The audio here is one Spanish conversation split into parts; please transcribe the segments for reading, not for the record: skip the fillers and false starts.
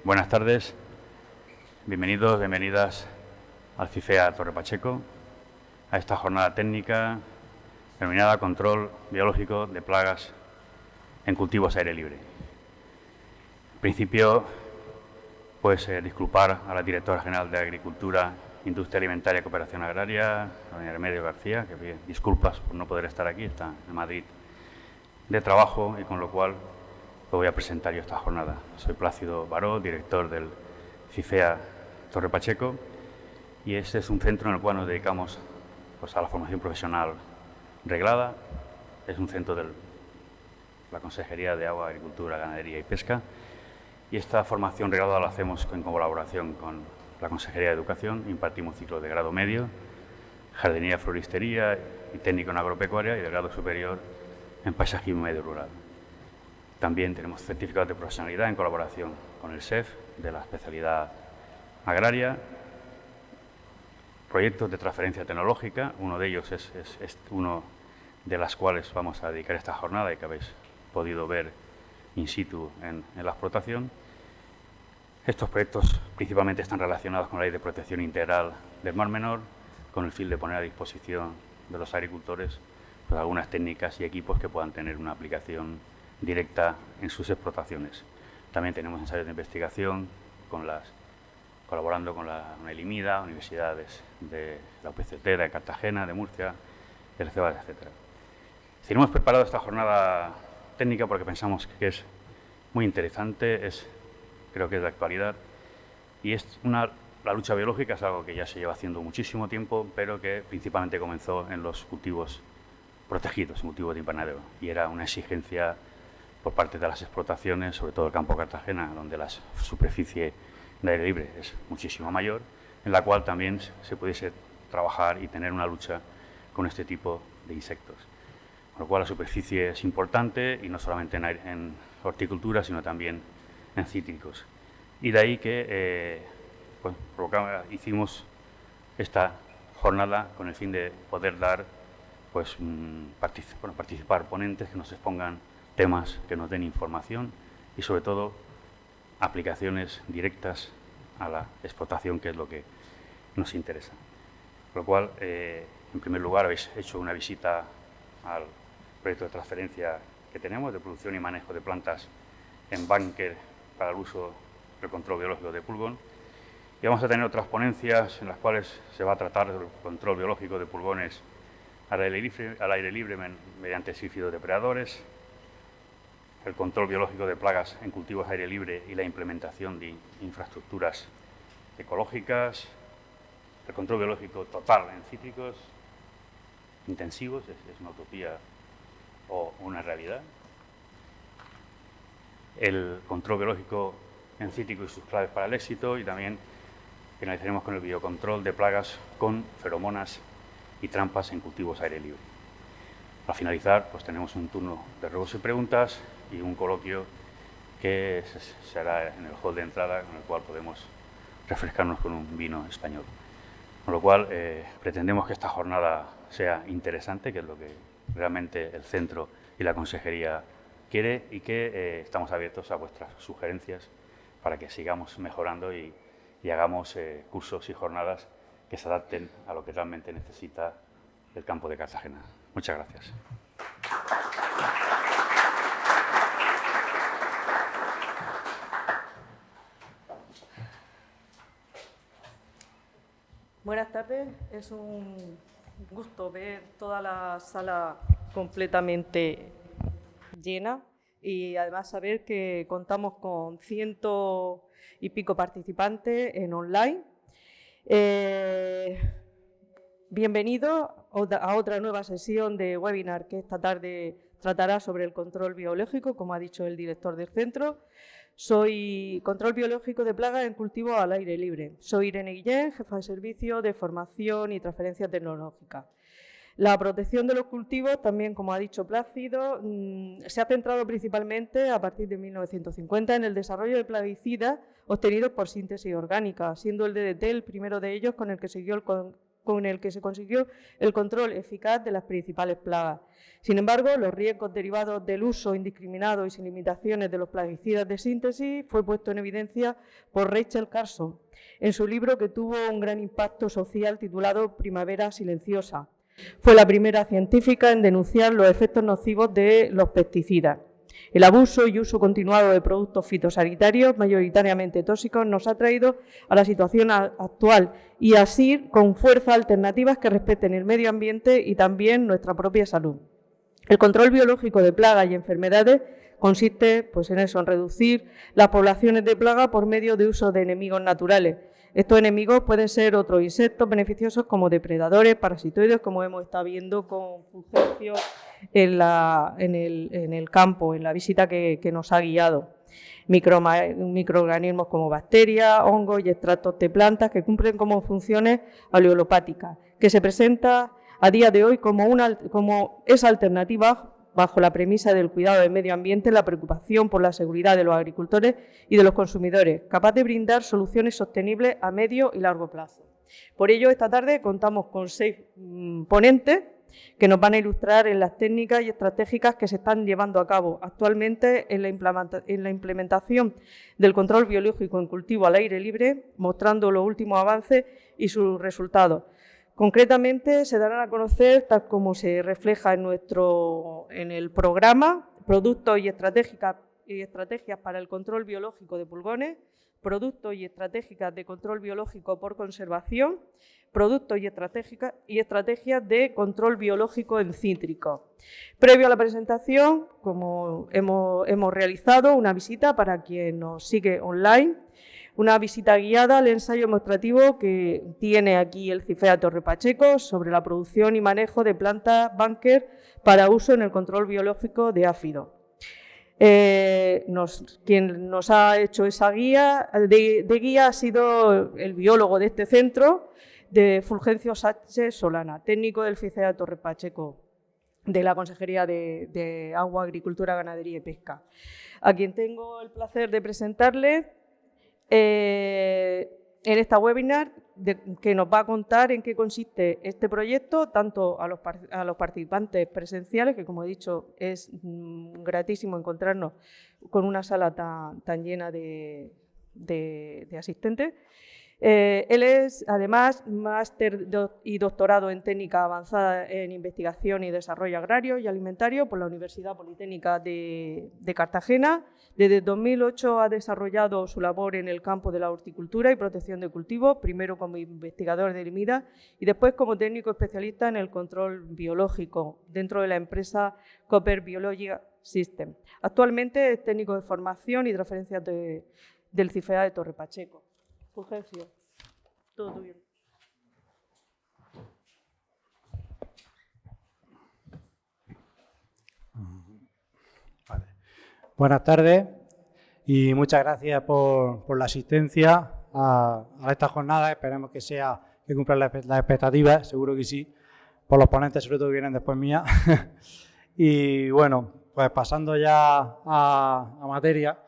Buenas tardes, bienvenidos, bienvenidas al CIFEA Torre Pacheco, a esta jornada técnica denominada Control Biológico de Plagas en Cultivos Aire Libre. En principio, pues disculpar a la Directora General de Agricultura, Industria Alimentaria y Cooperación Agraria, doña Remedios García, que pide disculpas por no poder estar aquí, está en Madrid de trabajo y con lo cual lo voy a presentar yo esta jornada. Soy Plácido Baró, director del CIFEA Torre Pacheco, y este es un centro en el cual nos dedicamos pues, a la formación profesional reglada. Es un centro de la Consejería de Agua, Agricultura, Ganadería y Pesca, y esta formación reglada la hacemos en colaboración con la Consejería de Educación. Impartimos ciclos de grado medio, jardinería, floristería y técnico en agropecuaria, y de grado superior en paisajismo medio rural. También tenemos certificados de profesionalidad en colaboración con el SEF de la especialidad agraria, proyectos de transferencia tecnológica. Uno de ellos es uno de las cuales vamos a dedicar esta jornada y que habéis podido ver in situ en la explotación. Estos proyectos principalmente están relacionados con la Ley de Protección Integral del Mar Menor, con el fin de poner a disposición de los agricultores pues, algunas técnicas y equipos que puedan tener una aplicación directa en sus explotaciones. También tenemos ensayos de investigación colaborando con la UNELIMIDA, universidades de la UPCT, de Cartagena, de Murcia, del CEBAS, etc. Hemos preparado esta jornada técnica porque pensamos que es muy interesante, creo que es de actualidad, y la lucha biológica es algo que ya se lleva haciendo muchísimo tiempo, pero que principalmente comenzó en los cultivos protegidos, en cultivos de invernadero, y era una exigencia por parte de las explotaciones, sobre todo el campo Cartagena, donde la superficie de aire libre es muchísimo mayor, en la cual también se pudiese trabajar y tener una lucha con este tipo de insectos. Con lo cual la superficie es importante, y no solamente en horticultura, sino también en cítricos. Y de ahí que hicimos esta jornada con el fin de poder dar, participar ponentes que nos expongan temas que nos den información y sobre todo aplicaciones directas a la explotación, que es lo que nos interesa. Con lo cual, en primer lugar, habéis hecho una visita al proyecto de transferencia que tenemos de producción y manejo de plantas en búnker para el uso del control biológico de pulgón. Y vamos a tener otras ponencias en las cuales se va a tratar el control biológico de pulgones al aire libre mediante sílfidos depredadores, el control biológico de plagas en cultivos aire libre y la implementación de infraestructuras ecológicas, el control biológico total en cítricos intensivos, es una utopía o una realidad, el control biológico en cítricos y sus claves para el éxito, y también finalizaremos con el biocontrol de plagas con feromonas y trampas en cultivos aire libre. Para finalizar, pues tenemos un turno de ruegos y preguntas y un coloquio que se hará en el hall de entrada, con el cual podemos refrescarnos con un vino español. Con lo cual, pretendemos que esta jornada sea interesante, que es lo que realmente el centro y la consejería quiere, y que estamos abiertos a vuestras sugerencias para que sigamos mejorando y hagamos cursos y jornadas que se adapten a lo que realmente necesita el campo de Cartagena. Muchas gracias. Buenas tardes. Es un gusto ver toda la sala completamente llena y además saber que contamos con 100 y pico participantes en online. Bienvenido a otra nueva sesión de webinar que esta tarde tratará sobre el control biológico, como ha dicho el director del centro. Soy control biológico de plagas en cultivo al aire libre. Soy Irene Guillén, jefa de servicio de formación y transferencia tecnológica. La protección de los cultivos, también como ha dicho Plácido, se ha centrado principalmente a partir de 1950 en el desarrollo de plaguicidas obtenidos por síntesis orgánica, siendo el DDT el primero de ellos con el que siguió el con el que se consiguió el control eficaz de las principales plagas. Sin embargo, los riesgos derivados del uso indiscriminado y sin limitaciones de los plaguicidas de síntesis fue puesto en evidencia por Rachel Carson en su libro que tuvo un gran impacto social titulado Primavera silenciosa. Fue la primera científica en denunciar los efectos nocivos de los pesticidas. El abuso y uso continuado de productos fitosanitarios, mayoritariamente tóxicos, nos ha traído a la situación actual y así con fuerza alternativas que respeten el medio ambiente y también nuestra propia salud. El control biológico de plagas y enfermedades consiste en eso, en reducir las poblaciones de plagas por medio de uso de enemigos naturales. Estos enemigos pueden ser otros insectos beneficiosos como depredadores, parasitoides, como hemos estado viendo con Fulgencio en el campo, en la visita que nos ha guiado. Microorganismos como bacterias, hongos y extractos de plantas que cumplen como funciones aleolopáticas, que se presenta a día de hoy como esa alternativa bajo la premisa del cuidado del medio ambiente, la preocupación por la seguridad de los agricultores y de los consumidores, capaz de brindar soluciones sostenibles a medio y largo plazo. Por ello, esta tarde contamos con 6 ponentes que nos van a ilustrar en las técnicas y estratégicas que se están llevando a cabo actualmente en la implementación del control biológico en cultivo al aire libre, mostrando los últimos avances y sus resultados. Concretamente, se darán a conocer, tal como se refleja en el programa, productos y estrategias para el control biológico de pulgones, productos y estrategias de control biológico por conservación, productos y estrategias de control biológico en cítricos. Previo a la presentación, como hemos realizado una visita para quien nos sigue online, una visita guiada al ensayo demostrativo que tiene aquí el CIFEA Torre Pacheco sobre la producción y manejo de plantas Bunker para uso en el control biológico de áfido. Quien nos ha hecho esa guía de guía ha sido el biólogo de este centro, de Fulgencio Sánchez Solana, técnico del CIFEA Torre Pacheco, de la Consejería de Agua, Agricultura, Ganadería y Pesca, a quien tengo el placer de presentarle en esta webinar que nos va a contar en qué consiste este proyecto, tanto a los participantes presenciales, que como he dicho es gratísimo encontrarnos con una sala tan llena de asistentes. Él es, además, máster y doctorado en técnica avanzada en investigación y desarrollo agrario y alimentario por la Universidad Politécnica de Cartagena. Desde 2008 ha desarrollado su labor en el campo de la horticultura y protección de cultivos, primero como investigador de IMIDA y después como técnico especialista en el control biológico dentro de la empresa Cooper Biological System. Actualmente es técnico de formación y transferencias del CIFEA de Torre Pacheco. Fulgencio, todo tuyo. Vale. Buenas tardes y muchas gracias por la asistencia a esta jornada. Esperemos que cumplan las expectativas, seguro que sí, por los ponentes, sobre todo que vienen después mía. Y bueno, pues pasando ya a materia.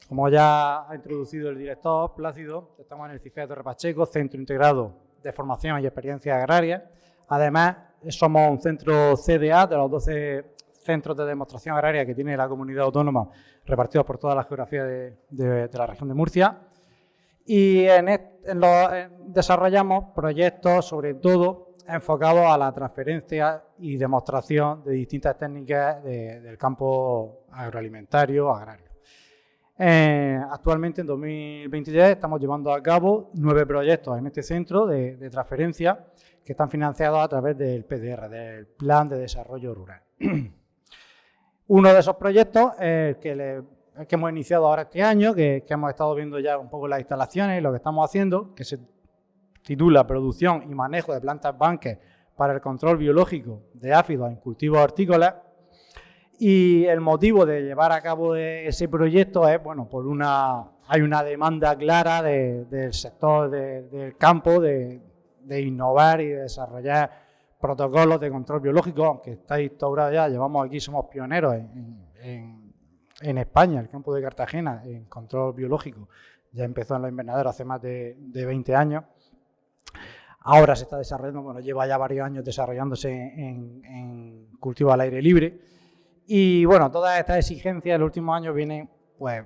Como ya ha introducido el director Plácido, estamos en el CIFEA Torre Pacheco, Centro Integrado de Formación y Experiencias Agrarias. Además, somos un centro CDA de los 12 centros de demostración agraria que tiene la comunidad autónoma, repartidos por toda la geografía de la región de Murcia. Y desarrollamos proyectos, sobre todo, enfocados a la transferencia y demostración de distintas técnicas del campo agroalimentario, agrario. Actualmente, en 2023, estamos llevando a cabo 9 proyectos en este centro de transferencia que están financiados a través del PDR, del Plan de Desarrollo Rural. Uno de esos proyectos es el que hemos iniciado ahora este año, que hemos estado viendo ya un poco las instalaciones y lo que estamos haciendo, que se titula Producción y Manejo de Plantas Bunker para el Control Biológico de Áfidos en Cultivos Hortícolas. Y el motivo de llevar a cabo ese proyecto es, bueno, hay una demanda clara del sector del campo de innovar y de desarrollar protocolos de control biológico, aunque está instaurado ya, somos pioneros en España, el campo de Cartagena, en control biológico. Ya empezó en los invernaderos hace más de 20 años. ahora se está desarrollando, bueno, lleva ya varios años desarrollándose en cultivo al aire libre. Y bueno, todas estas exigencias en los últimos años vienen pues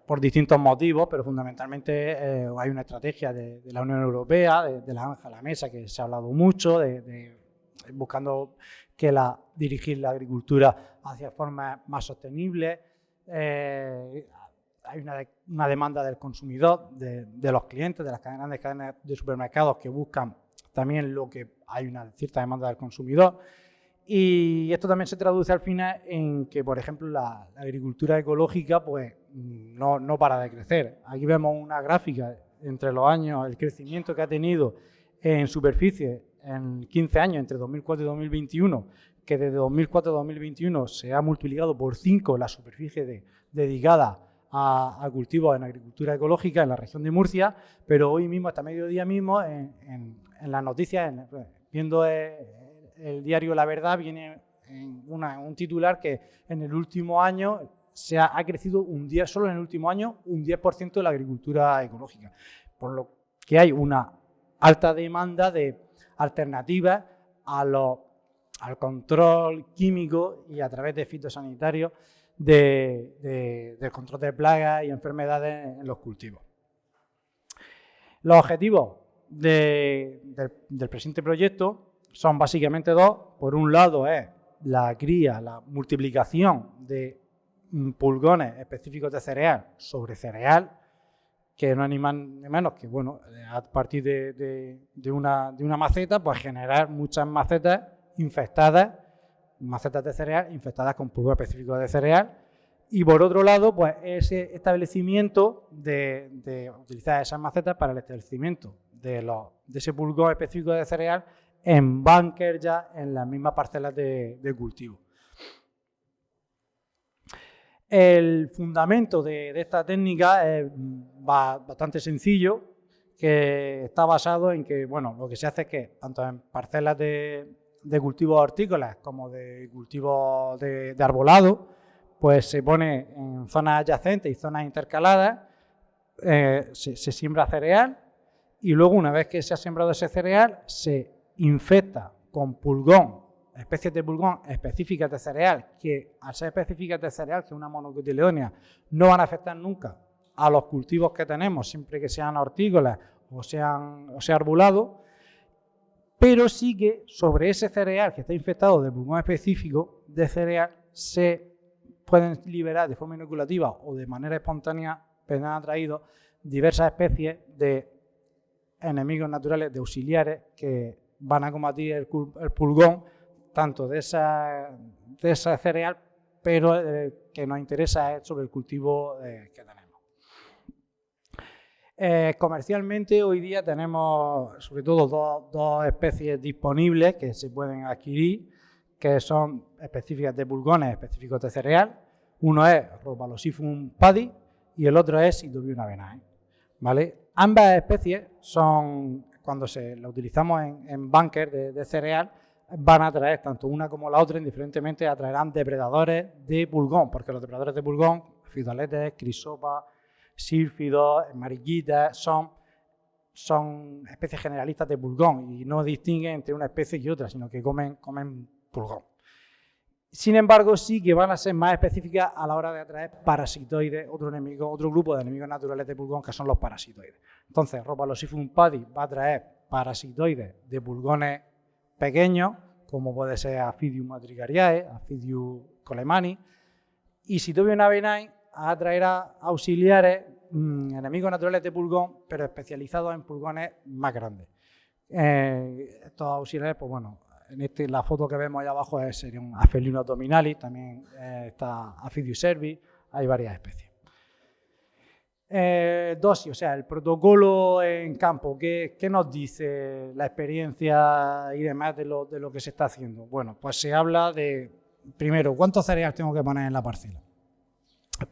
por distintos motivos, pero fundamentalmente hay una estrategia de la Unión Europea, de la Granja a la Mesa, que se ha hablado mucho, buscando dirigir la agricultura hacia formas más sostenibles. Hay una demanda del consumidor, de los clientes, de las grandes cadenas de supermercados que buscan también hay una cierta demanda del consumidor. Y esto también se traduce al final en que, por ejemplo, la agricultura ecológica pues no para de crecer. Aquí vemos una gráfica entre los años, el crecimiento que ha tenido en superficie en 15 años, entre 2004 y 2021, que desde 2004 a 2021 se ha multiplicado por 5 la superficie dedicada a cultivos en agricultura ecológica en la región de Murcia, pero hoy mismo, hasta mediodía mismo, en las noticias, viendo el diario La Verdad, viene un titular que en el último año ha crecido solo en el último año un 10% de la agricultura ecológica, por lo que hay una alta demanda de alternativas al control químico y a través de fitosanitarios del control de plagas y enfermedades en los cultivos. Los objetivos del presente proyecto son básicamente dos. Por un lado es la cría, la multiplicación de pulgones específicos de cereal sobre cereal, que no es ni más ni menos que, bueno, a partir de una maceta, pues generar muchas macetas infectadas, macetas de cereal infectadas con pulgones específicos de cereal. Y por otro lado, pues ese establecimiento de utilizar esas macetas para el establecimiento de ese pulgón específico de cereal en búnker ya en las mismas parcelas de cultivo. El fundamento de esta técnica es bastante sencillo, que está basado en que, bueno, lo que se hace es que tanto en parcelas de cultivos hortícolas como de cultivos de arbolado, pues se pone en zonas adyacentes y zonas intercaladas, se siembra cereal y luego, una vez que se ha sembrado ese cereal, se infecta con pulgón, especies de pulgón específicas de cereal, que al ser específicas de cereal, que es una monocotiledónea, no van a afectar nunca a los cultivos que tenemos, siempre que sean hortícolas o sea arbolado, pero sí que sobre ese cereal que está infectado de pulgón específico de cereal se pueden liberar de forma inoculativa o de manera espontánea, vendrán atraídos diversas especies de enemigos naturales, de auxiliares que van a combatir el pulgón, tanto de esa cereal, pero que nos interesa es sobre el cultivo que tenemos. Comercialmente hoy día tenemos sobre todo dos especies disponibles que se pueden adquirir, que son específicas de pulgones específicos de cereal. Uno es Rhopalosiphum paddy y el otro es Idobium avenae, ¿vale? Ambas especies son, cuando la utilizamos en búnker de cereal, van a atraer, tanto una como la otra, indiferentemente, atraerán depredadores de pulgón, porque los depredadores de pulgón, fidaletes, crisopas, sílfidos, mariquitas, son especies generalistas de pulgón y no distinguen entre una especie y otra, sino que comen pulgón. Sin embargo, sí que van a ser más específicas a la hora de atraer parasitoides, otro grupo de enemigos naturales de pulgón, que son los parasitoides. Entonces, Rhopalosiphum paddy va a atraer parasitoides de pulgones pequeños, como puede ser Aphidium atrigariae, Aphidium colemani, y Idobium avenae atraerá auxiliares, enemigos naturales de pulgón, pero especializados en pulgones más grandes. Estos auxiliares, pues bueno, la foto que vemos ahí abajo sería un Aphelinus abdominalis, también está Aphidium cervi, hay varias especies. Dosis, o sea, el protocolo en campo, ¿qué nos dice la experiencia y demás de lo que se está haciendo? Bueno, pues se habla de, primero, ¿cuántos cereales tengo que poner en la parcela?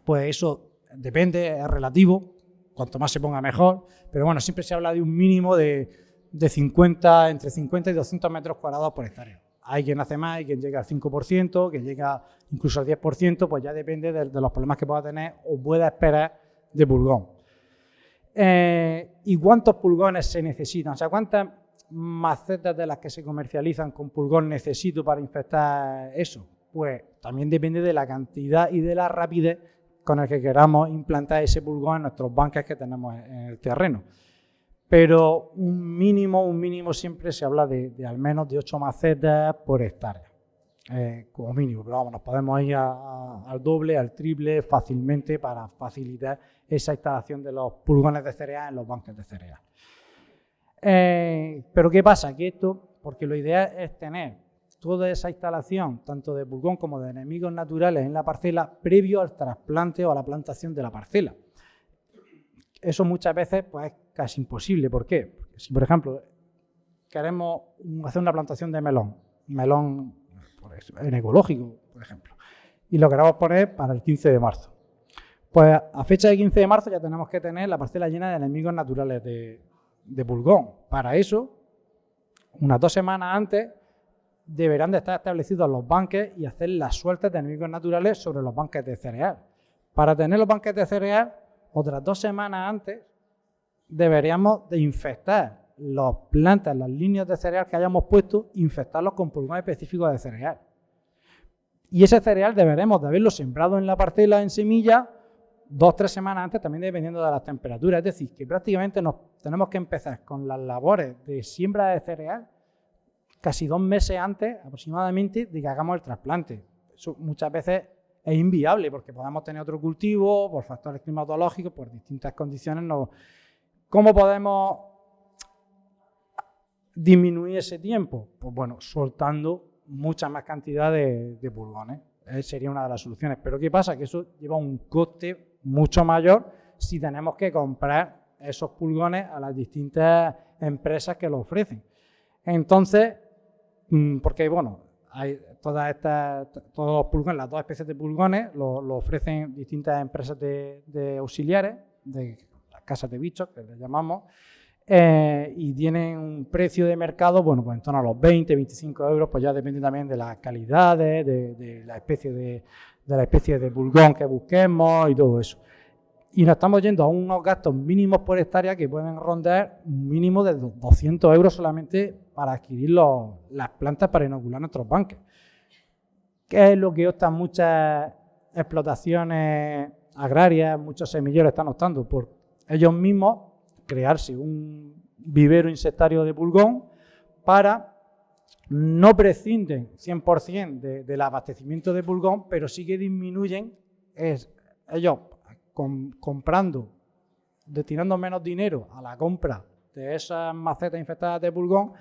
Pues eso depende, es relativo, cuanto más se ponga mejor, pero bueno, siempre se habla de un mínimo de entre 50 y 200 metros cuadrados por hectárea. Hay quien hace más, hay quien llega al 5%, que llega incluso al 10%, pues ya depende de los problemas que pueda tener o pueda esperar de pulgón. ¿Y cuántos pulgones se necesitan? O sea, macetas de las que se comercializan con pulgón necesito para infectar eso? Pues también depende de la cantidad y de la rapidez con el que queramos implantar ese pulgón en nuestros bunker que tenemos en el terreno. Pero un mínimo siempre se habla de al menos de 8 macetas por hectárea, como mínimo. Pero vamos, nos podemos ir al doble, al triple fácilmente para facilitar esa instalación de los pulgones de cereal en los bunkers de cereal. Pero ¿qué pasa? Que esto, porque lo ideal es tener toda esa instalación, tanto de pulgón como de enemigos naturales en la parcela, previo al trasplante o a la plantación de la parcela. Eso muchas veces pues, es casi imposible. ¿Por qué? Porque si, por ejemplo, queremos hacer una plantación de melón en ecológico, por ejemplo, y lo queremos poner para el 15 de marzo. Pues a fecha de 15 de marzo ya tenemos que tener la parcela llena de enemigos naturales de pulgón. Para eso, unas 2 semanas antes, deberán de estar establecidos los bunkers y hacer las sueltas de enemigos naturales sobre los bunkers de cereal. Para tener los bunkers de cereal, otras 2 semanas antes, deberíamos de infectar las plantas, las líneas de cereal que hayamos puesto, infectarlos con pulgón específico de cereal. Y ese cereal deberemos de haberlo sembrado en la parcela en semilla 2 o 3 semanas antes, también dependiendo de las temperaturas. Es decir, que prácticamente tenemos que empezar con las labores de siembra de cereal casi 2 meses antes aproximadamente de que hagamos el trasplante. Eso muchas veces es inviable porque podemos tener otro cultivo, por factores climatológicos, por distintas condiciones. ¿Cómo podemos disminuir ese tiempo? Pues bueno, soltando mucha más cantidad de pulgones. Sería una de las soluciones. Pero ¿qué pasa? Que eso lleva un coste mucho mayor si tenemos que comprar esos pulgones a las distintas empresas que lo ofrecen. Entonces, porque bueno, hay todos los pulgones, las 2 especies de pulgones lo ofrecen distintas empresas de auxiliares, de las casas de bichos, que les llamamos, y tienen un precio de mercado, bueno, pues en torno a los 20, 25 euros, pues ya depende también de las calidades, de la especie de pulgón que busquemos y todo eso. Y nos estamos yendo a unos gastos mínimos por hectárea que pueden rondar un mínimo de 200 euros solamente para adquirir las plantas para inocular nuestros bunkers. ¿Qué es lo que optan muchas explotaciones agrarias, muchos semilleros están optando? Por ellos mismos crearse un vivero insectario de pulgón para no prescinden 100% del abastecimiento de pulgón, pero sí que disminuyen ellos comprando, destinando menos dinero a la compra de esas macetas infectadas de pulgón,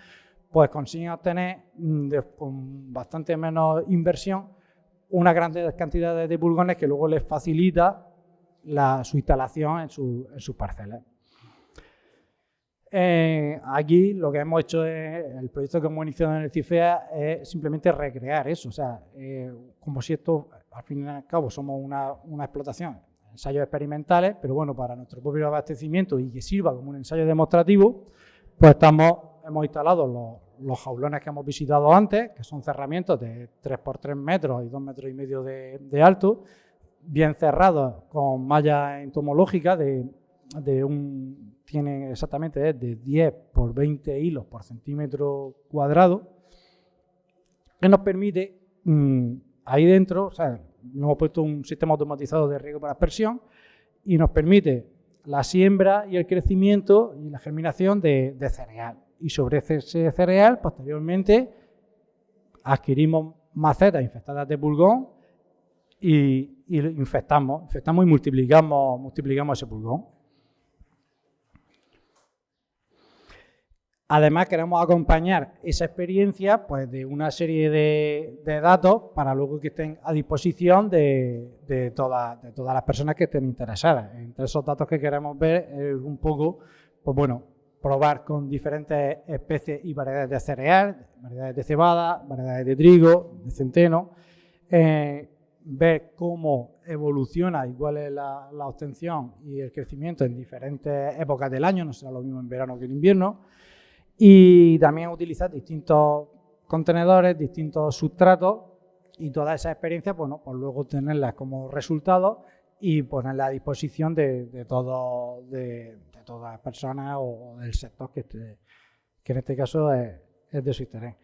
pues consiguen obtener con bastante menos inversión una gran cantidad de pulgones que luego les facilita su instalación en sus parcelas. Aquí lo que hemos hecho el proyecto que hemos iniciado en el CIFEA es simplemente recrear eso, o sea, como si esto al fin y al cabo somos una explotación, ensayos experimentales, pero bueno, para nuestro propio abastecimiento y que sirva como un ensayo demostrativo, pues hemos instalado los jaulones que hemos visitado antes, que son cerramientos de 3 por 3 metros y 2,5 metros de alto, bien cerrados con malla entomológica tiene exactamente de 10 por 20 hilos por centímetro cuadrado, que nos permite ahí dentro, o sea, hemos puesto un sistema automatizado de riego por aspersión y nos permite la siembra y el crecimiento y la germinación de cereal. Y sobre ese cereal, posteriormente, adquirimos macetas infectadas de pulgón y infectamos y multiplicamos ese pulgón. Además, queremos acompañar esa experiencia pues, de una serie de datos para luego que estén a disposición de todas las personas que estén interesadas. Entre esos datos que queremos ver es un poco, pues bueno, probar con diferentes especies y variedades de cereal, variedades de cebada, variedades de trigo, de centeno, ver cómo evoluciona y cuál es la obtención y el crecimiento en diferentes épocas del año, no será lo mismo en verano que en invierno, y también utilizar distintos contenedores, distintos sustratos y todas esas experiencias, bueno, pues luego tenerlas como resultados y ponerlas a disposición de todas las personas o del sector que que en este caso es de Soiterén.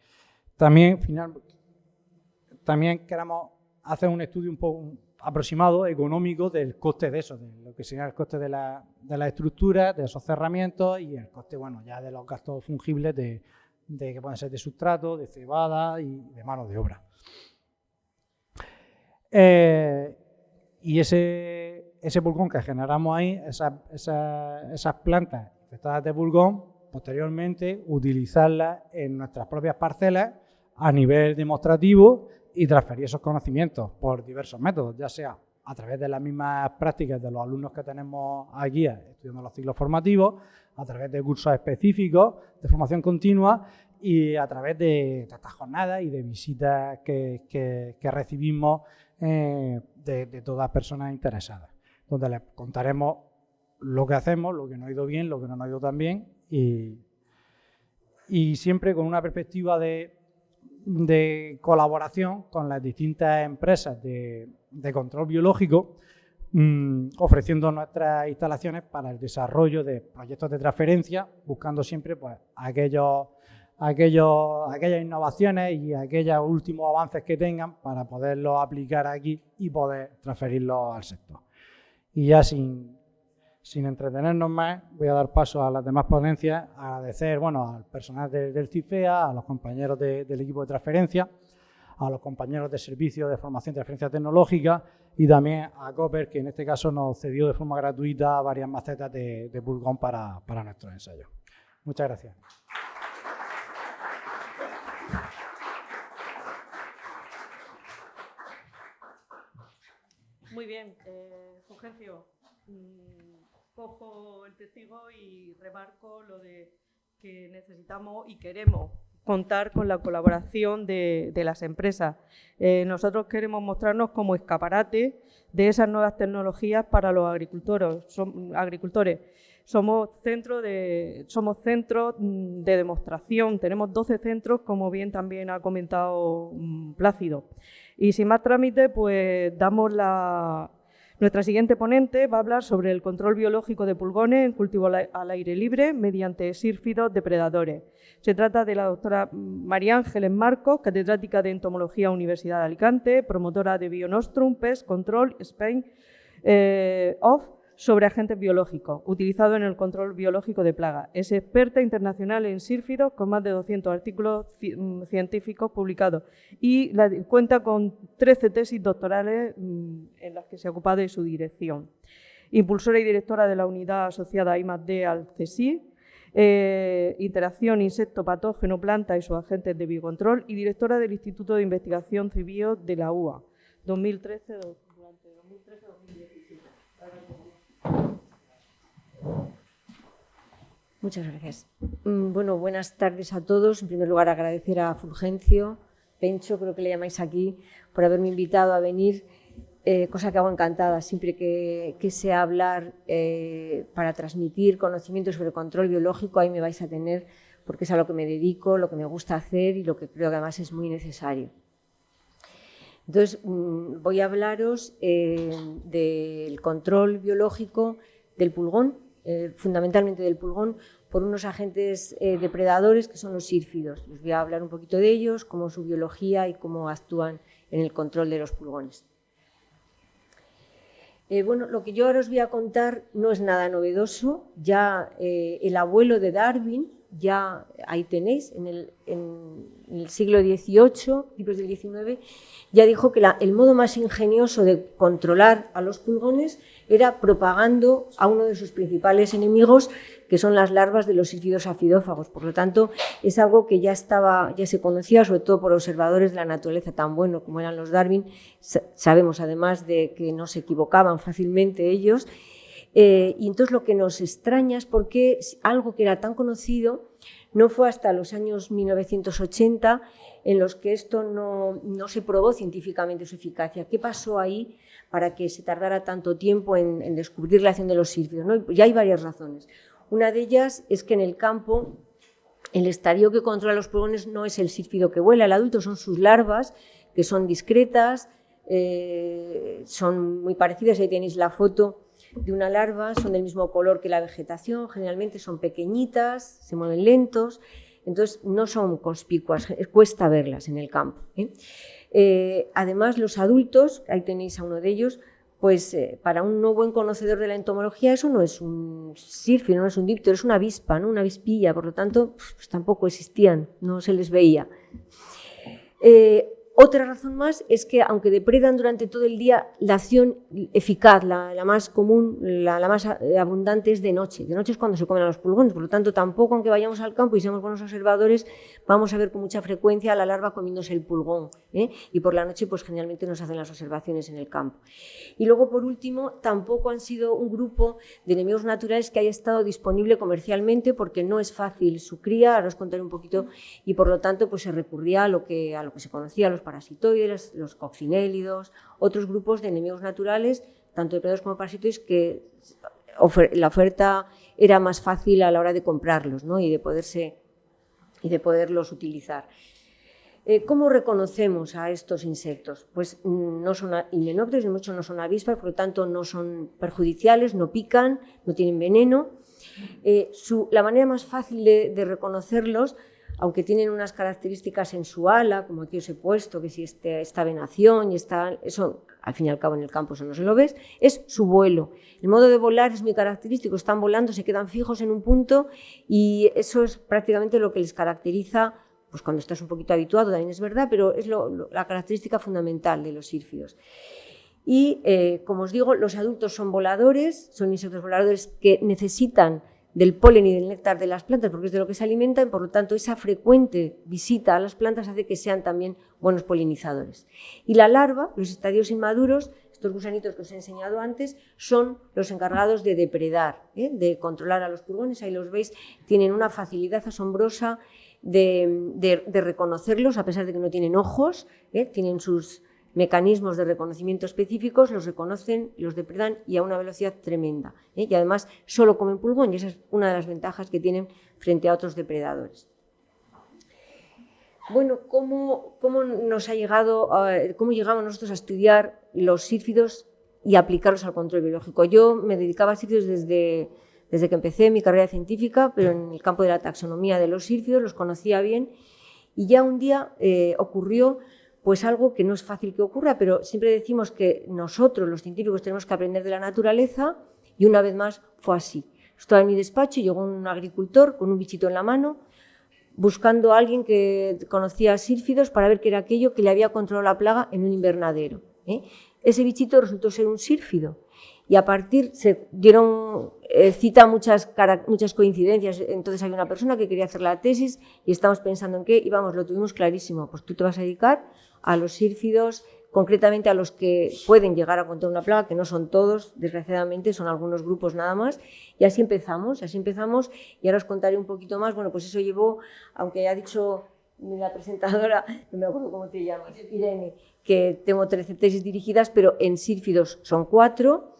También queremos hacer un estudio un poco aproximado, económico, del coste de eso, de lo que sería el coste de la estructura, de esos cerramientos y el coste, bueno, ya de los gastos fungibles de que pueden ser de sustrato, de cebada y de mano de obra. Y ese pulgón que generamos ahí, esas plantas infectadas de pulgón, posteriormente utilizarlas en nuestras propias parcelas a nivel demostrativo y transferir esos conocimientos por diversos métodos, ya sea a través de las mismas prácticas de los alumnos que tenemos aquí estudiando los ciclos formativos, a través de cursos específicos de formación continua y a través de estas jornadas y de visitas que recibimos de todas personas interesadas, donde les contaremos lo que hacemos, lo que nos ha ido bien, lo que no nos ha ido tan bien y siempre con una perspectiva de colaboración con las distintas empresas de control biológico, ofreciendo nuestras instalaciones para el desarrollo de proyectos de transferencia, buscando siempre pues, aquellas innovaciones y aquellos últimos avances que tengan para poderlos aplicar aquí y poder transferirlos al sector. Y ya sin entretenernos más, voy a dar paso a las demás ponencias, agradecer al personal del CIFEA, a los compañeros del equipo de transferencia, a los compañeros de servicio de formación y transferencia tecnológica y también a Cooper, que en este caso nos cedió de forma gratuita varias macetas de pulgón para nuestros ensayos. Muchas gracias. Muy bien, Fulgencio. Cojo el testigo y remarco lo de que necesitamos y queremos contar con la colaboración de las empresas. Nosotros queremos mostrarnos como escaparate de esas nuevas tecnologías para los agricultores. Somos centro de demostración. Tenemos 12 centros, como bien también ha comentado Plácido. Y sin más trámite, pues damos Nuestra siguiente ponente va a hablar sobre el control biológico de pulgones en cultivo al aire libre mediante sírfidos depredadores. Se trata de la doctora María Ángeles Marcos, catedrática de Entomología Universidad de Alicante, promotora de Bionostrum Pest Control Spain sobre agentes biológicos, utilizado en el control biológico de plagas. Es experta internacional en sírfidos con más de 200 artículos científicos publicados y cuenta con 13 tesis doctorales en las que se ha ocupado de su dirección. Impulsora y directora de la unidad asociada I+D al CSIC, interacción insecto-patógeno-planta y sus agentes de biocontrol y directora del Instituto de Investigación Cibio de la UA, 2013-2017. Muchas gracias. Bueno, buenas tardes a todos. En primer lugar, agradecer a Fulgencio, Pencho, creo que le llamáis aquí, por haberme invitado a venir, cosa que hago encantada. Siempre que sea hablar para transmitir conocimientos sobre control biológico, ahí me vais a tener, porque es a lo que me dedico, lo que me gusta hacer y lo que creo que además es muy necesario. Entonces, voy a hablaros del control biológico del pulgón, fundamentalmente del pulgón, por unos agentes depredadores que son los sírfidos. Les voy a hablar un poquito de ellos, cómo su biología y cómo actúan en el control de los pulgones. Bueno, lo que yo ahora os voy a contar no es nada novedoso. Ya el abuelo de Darwin, ya ahí tenéis, en el siglo XVIII, principios del XIX, ya dijo que el modo más ingenioso de controlar a los pulgones era propagando a uno de sus principales enemigos, que son las larvas de los sírfidos afidófagos. Por lo tanto, es algo que ya se conocía, sobre todo por observadores de la naturaleza tan buenos como eran los Darwin. Sabemos además de que no se equivocaban fácilmente ellos. Y entonces lo que nos extraña es por qué algo que era tan conocido no fue hasta los años 1980 en los que esto no se probó científicamente su eficacia. ¿Qué pasó ahí para que se tardara tanto tiempo en descubrir la acción de los sírfidos, ¿no? Ya hay varias razones. Una de ellas es que en el campo el estadio que controla los pulgones no es el sírfido que vuela, el adulto, son sus larvas, que son discretas, son muy parecidas. Ahí tenéis la foto de una larva, son del mismo color que la vegetación, generalmente son pequeñitas, se mueven lentos, entonces no son conspicuas, cuesta verlas en el campo. Además, los adultos, ahí tenéis a uno de ellos, pues para un no buen conocedor de la entomología eso no es un sírfido, no es un díptero, es una avispa, ¿no? Una avispilla, por lo tanto pues tampoco existían, no se les veía. Otra razón más es que, aunque depredan durante todo el día, la acción eficaz, la más común, la más abundante es de noche. De noche es cuando se comen a los pulgones, por lo tanto, tampoco, aunque vayamos al campo y seamos buenos observadores, vamos a ver con mucha frecuencia a la larva comiéndose el pulgón, y por la noche, pues generalmente nos hacen las observaciones en el campo. Y luego, por último, tampoco han sido un grupo de enemigos naturales que haya estado disponible comercialmente, porque no es fácil su cría, ahora os contaré un poquito, y por lo tanto, pues se recurría a lo que se conocía, los parasitoides, los coccinélidos, otros grupos de enemigos naturales, tanto depredadores como parasitoides, que la oferta era más fácil a la hora de comprarlos, ¿no? y de poderlos utilizar. ¿Cómo reconocemos a estos insectos? Pues no son himenópteros, muchos no son avispas, por lo tanto no son perjudiciales, no pican, no tienen veneno. La manera más fácil de reconocerlos, aunque tienen unas características en su ala, como aquí os he puesto, que si esta venación y eso al fin y al cabo en el campo eso no se lo ves, es su vuelo. El modo de volar es muy característico, están volando, se quedan fijos en un punto y eso es prácticamente lo que les caracteriza, pues cuando estás un poquito habituado también es verdad, pero es la característica fundamental de los sírfidos. Y como os digo, los adultos son voladores, son insectos voladores que necesitan del polen y del néctar de las plantas, porque es de lo que se alimentan, por lo tanto esa frecuente visita a las plantas hace que sean también buenos polinizadores. Y la larva, los estadios inmaduros, estos gusanitos que os he enseñado antes, son los encargados de depredar, de controlar a los pulgones, ahí los veis, tienen una facilidad asombrosa de reconocerlos, a pesar de que no tienen ojos, tienen sus mecanismos de reconocimiento específicos, los reconocen, los depredan y a una velocidad tremenda. Y además solo comen pulgón y esa es una de las ventajas que tienen frente a otros depredadores. Bueno, ¿cómo llegamos nosotros a estudiar los sírfidos y aplicarlos al control biológico? Yo me dedicaba a sírfidos desde que empecé mi carrera científica, pero en el campo de la taxonomía de los sírfidos los conocía bien y ya un día ocurrió pues algo que no es fácil que ocurra, pero siempre decimos que nosotros, los científicos, tenemos que aprender de la naturaleza y una vez más fue así. Estaba en mi despacho y llegó un agricultor con un bichito en la mano buscando a alguien que conocía sírfidos para ver qué era aquello que le había controlado la plaga en un invernadero. Ese bichito resultó ser un sírfido y a partir se dieron cita muchas coincidencias. Entonces hay una persona que quería hacer la tesis y estamos pensando en qué y vamos, lo tuvimos clarísimo, pues tú te vas a dedicar a los sírfidos, concretamente a los que pueden llegar a controlar una plaga, que no son todos, desgraciadamente, son algunos grupos nada más, y así empezamos, y ahora os contaré un poquito más. Bueno, pues eso llevó, aunque ha dicho la presentadora, no me acuerdo cómo te llamas, Irene, que tengo 13 tesis dirigidas, pero en sírfidos son 4,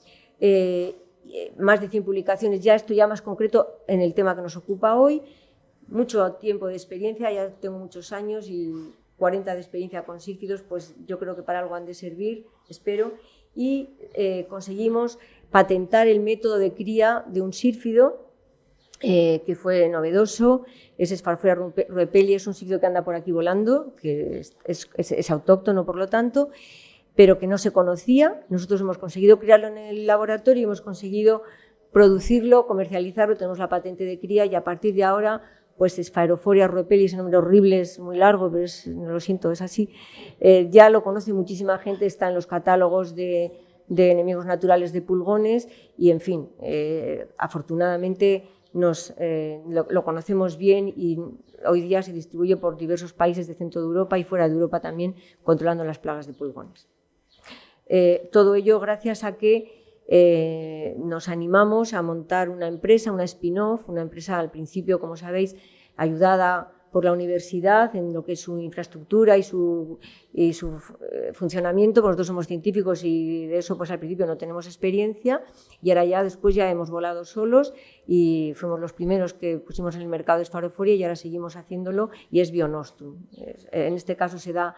más de 100 publicaciones, ya esto ya más concreto en el tema que nos ocupa hoy, mucho tiempo de experiencia, ya tengo muchos años y 40 de experiencia con sírfidos, pues yo creo que para algo han de servir, espero, y conseguimos patentar el método de cría de un sírfido que fue novedoso. Es Sphaeroforia ruepeli, es un sírfido que anda por aquí volando, que es autóctono por lo tanto, pero que no se conocía. Nosotros hemos conseguido criarlo en el laboratorio, hemos conseguido producirlo, comercializarlo, tenemos la patente de cría y a partir de ahora pues Sphaeroforia ruepeli, ese nombre horrible, es muy largo, pero no lo siento, es así. Ya lo conoce muchísima gente, está en los catálogos de enemigos naturales de pulgones y, en fin, afortunadamente lo conocemos bien y hoy día se distribuye por diversos países de centro de Europa y fuera de Europa también, controlando las plagas de pulgones. Todo ello gracias a que nos animamos a montar una empresa, una spin-off, una empresa al principio, como sabéis, ayudada por la universidad en lo que es su infraestructura y su funcionamiento. Nosotros somos científicos y de eso pues al principio no tenemos experiencia y ahora ya después ya hemos volado solos y fuimos los primeros que pusimos en el mercado de Sphaeroforia y ahora seguimos haciéndolo y es Bionostrum. En este caso se da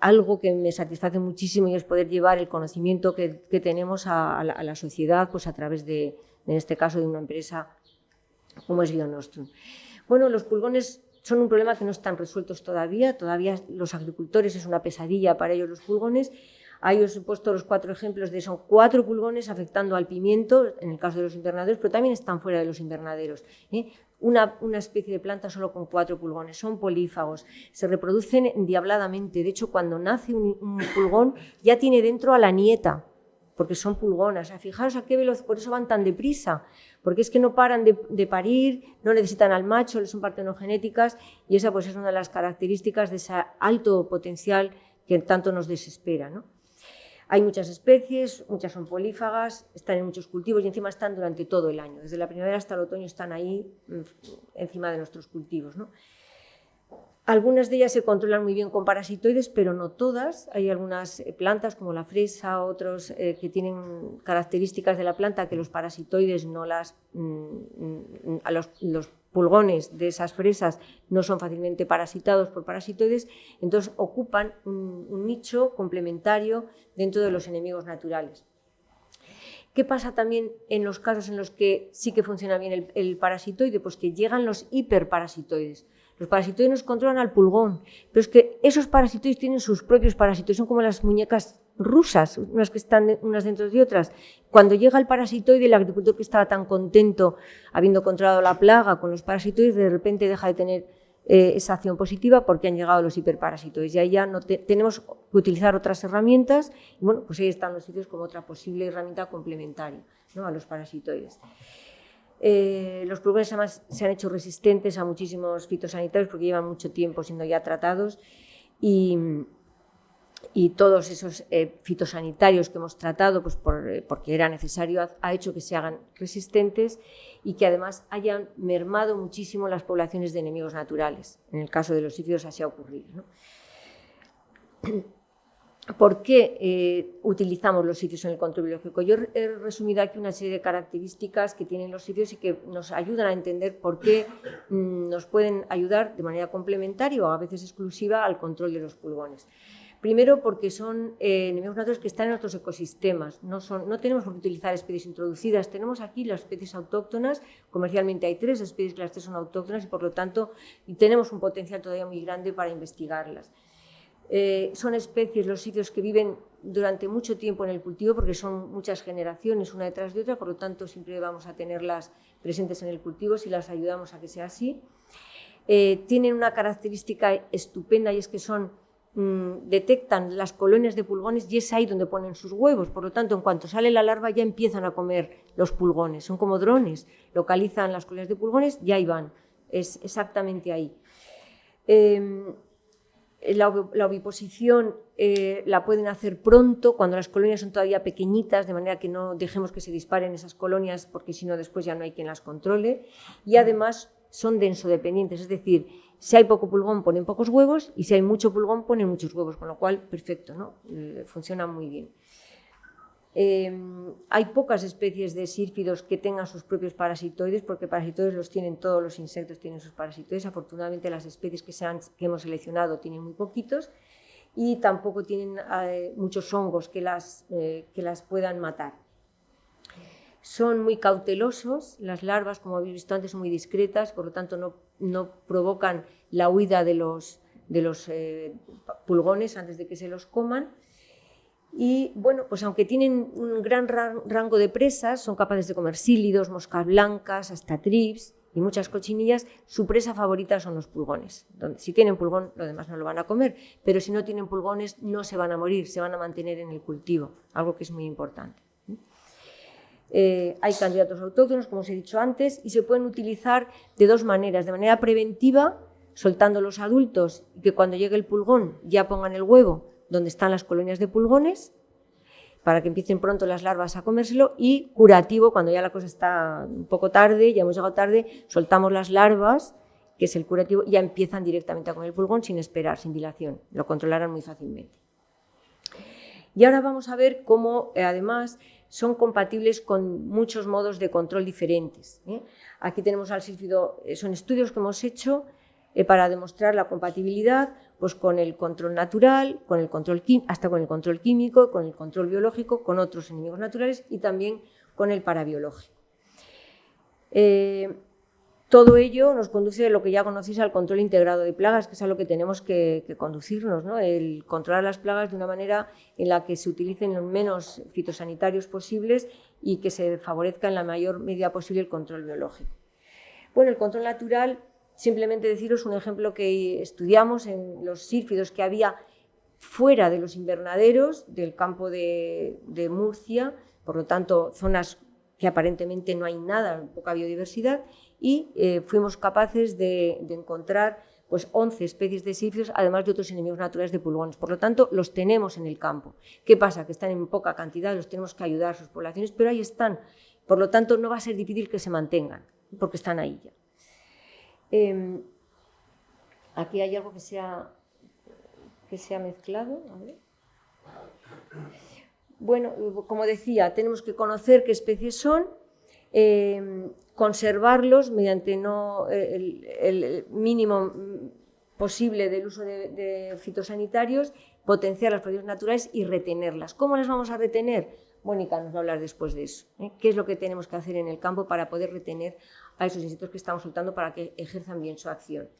algo que me satisface muchísimo y es poder llevar el conocimiento que tenemos a la sociedad pues a través de, en este caso, de una empresa como es Bionostrum. Bueno, los pulgones son un problema que no están resueltos todavía los agricultores es una pesadilla para ellos los pulgones. Ahí os he puesto los 4 ejemplos son 4 pulgones afectando al pimiento, en el caso de los invernaderos, pero también están fuera de los invernaderos. Una especie de planta solo con 4 pulgones, son polífagos, se reproducen endiabladamente. De hecho, cuando nace un pulgón ya tiene dentro a la nieta, porque son pulgonas. O sea, fijaros a qué velocidad, por eso van tan deprisa, porque es que no paran de parir, no necesitan al macho, son partenogenéticas, y esa pues es una de las características de ese alto potencial que tanto nos desespera, ¿no? Hay muchas especies, muchas son polífagas, están en muchos cultivos y encima están durante todo el año. Desde la primavera hasta el otoño están ahí encima de nuestros cultivos, ¿no? Algunas de ellas se controlan muy bien con parasitoides, pero no todas. Hay algunas plantas como la fresa, otros que tienen características de la planta que los parasitoides no las... los pulgones de esas fresas no son fácilmente parasitados por parasitoides, entonces ocupan un nicho complementario dentro de los enemigos naturales. ¿Qué pasa también en los casos en los que sí que funciona bien el parasitoide? Pues que llegan los hiperparasitoides. Los parasitoides nos controlan al pulgón, pero es que esos parasitoides tienen sus propios parasitoides, son como las muñecas rusas, unas que están unas dentro de otras. Cuando llega el parasitoide, el agricultor que estaba tan contento habiendo controlado la plaga con los parasitoides, de repente deja de tener esa acción positiva porque han llegado los hiperparasitoides. Y ahí ya no tenemos que utilizar otras herramientas, y bueno, pues ahí están los sitios como otra posible herramienta complementaria, ¿no?, a los parasitoides. Los pulgones además se han hecho resistentes a muchísimos fitosanitarios porque llevan mucho tiempo siendo ya tratados y todos esos fitosanitarios que hemos tratado pues porque era necesario ha hecho que se hagan resistentes y que además hayan mermado muchísimo las poblaciones de enemigos naturales. En el caso de los sífidos así ha ocurrido, ¿no? ¿Por qué utilizamos los sitios en el control biológico? Yo he resumido aquí una serie de características que tienen los sitios y que nos ayudan a entender por qué nos pueden ayudar de manera complementaria o a veces exclusiva al control de los pulgones. Primero, porque son enemigos naturales que están en otros ecosistemas. No tenemos por qué utilizar especies introducidas. Tenemos aquí las especies autóctonas. Comercialmente hay 3 especies que las 3 son autóctonas y por lo tanto tenemos un potencial todavía muy grande para investigarlas. Son especies, los sitios que viven durante mucho tiempo en el cultivo porque son muchas generaciones una detrás de otra, por lo tanto siempre vamos a tenerlas presentes en el cultivo si las ayudamos a que sea así. Tienen una característica estupenda y es que detectan las colonias de pulgones y es ahí donde ponen sus huevos, por lo tanto en cuanto sale la larva ya empiezan a comer los pulgones, son como drones, localizan las colonias de pulgones y ahí van, es exactamente ahí. La oviposición la pueden hacer pronto, cuando las colonias son todavía pequeñitas, de manera que no dejemos que se disparen esas colonias, porque si no después ya no hay quien las controle. Y además son densodependientes, es decir, si hay poco pulgón ponen pocos huevos y si hay mucho pulgón ponen muchos huevos, con lo cual perfecto, ¿no? Funciona muy bien. Hay pocas especies de sírfidos que tengan sus propios parasitoides, porque parasitoides los tienen todos los insectos, tienen sus parasitoides. Afortunadamente las especies que hemos seleccionado tienen muy poquitos y tampoco tienen muchos hongos que las puedan matar. Son muy cautelosos, las larvas, como habéis visto antes, son muy discretas, por lo tanto no provocan la huida de los pulgones antes de que se los coman. Y bueno, pues aunque tienen un gran rango de presas, son capaces de comer sílidos, moscas blancas, hasta trips y muchas cochinillas, su presa favorita son los pulgones. Si tienen pulgón, lo demás no lo van a comer, pero si no tienen pulgones no se van a morir, se van a mantener en el cultivo, algo que es muy importante. Hay candidatos autóctonos, como os he dicho antes, y se pueden utilizar de 2 maneras, de manera preventiva, soltando los adultos y que cuando llegue el pulgón ya pongan el huevo donde están las colonias de pulgones, para que empiecen pronto las larvas a comérselo, y curativo, cuando ya la cosa está un poco tarde, ya hemos llegado tarde, soltamos las larvas, que es el curativo, y ya empiezan directamente a comer el pulgón sin esperar, sin dilación, lo controlarán muy fácilmente. Y ahora vamos a ver cómo, además, son compatibles con muchos modos de control diferentes. Aquí tenemos al sílfido, son estudios que hemos hecho para demostrar la compatibilidad pues, con el control natural, con el control hasta con el control químico, con el control biológico, con otros enemigos naturales y también con el parabiológico. Todo ello nos conduce a lo que ya conocéis, al control integrado de plagas, que es a lo que tenemos que conducirnos, ¿no? El controlar las plagas de una manera en la que se utilicen los menos fitosanitarios posibles y que se favorezca en la mayor medida posible el control biológico. Bueno, el control natural, simplemente deciros un ejemplo que estudiamos en los sílfidos que había fuera de los invernaderos del campo de Murcia, por lo tanto, zonas que aparentemente no hay nada, poca biodiversidad, y fuimos capaces de encontrar pues, 11 especies de sílfidos, además de otros enemigos naturales de pulgones. Por lo tanto, los tenemos en el campo. ¿Qué pasa? Que están en poca cantidad, los tenemos que ayudar a sus poblaciones, pero ahí están. Por lo tanto, no va a ser difícil que se mantengan, porque están ahí ya. Aquí hay algo que se ha mezclado. A ver. Bueno, como decía, tenemos que conocer qué especies son, conservarlos mediante el mínimo posible del uso de fitosanitarios, potenciar las propiedades naturales y retenerlas. ¿Cómo las vamos a retener? Mónica nos va a hablar después de eso. ¿Qué es lo que tenemos que hacer en el campo para poder retener a esos insectos que estamos soltando para que ejerzan bien su acción?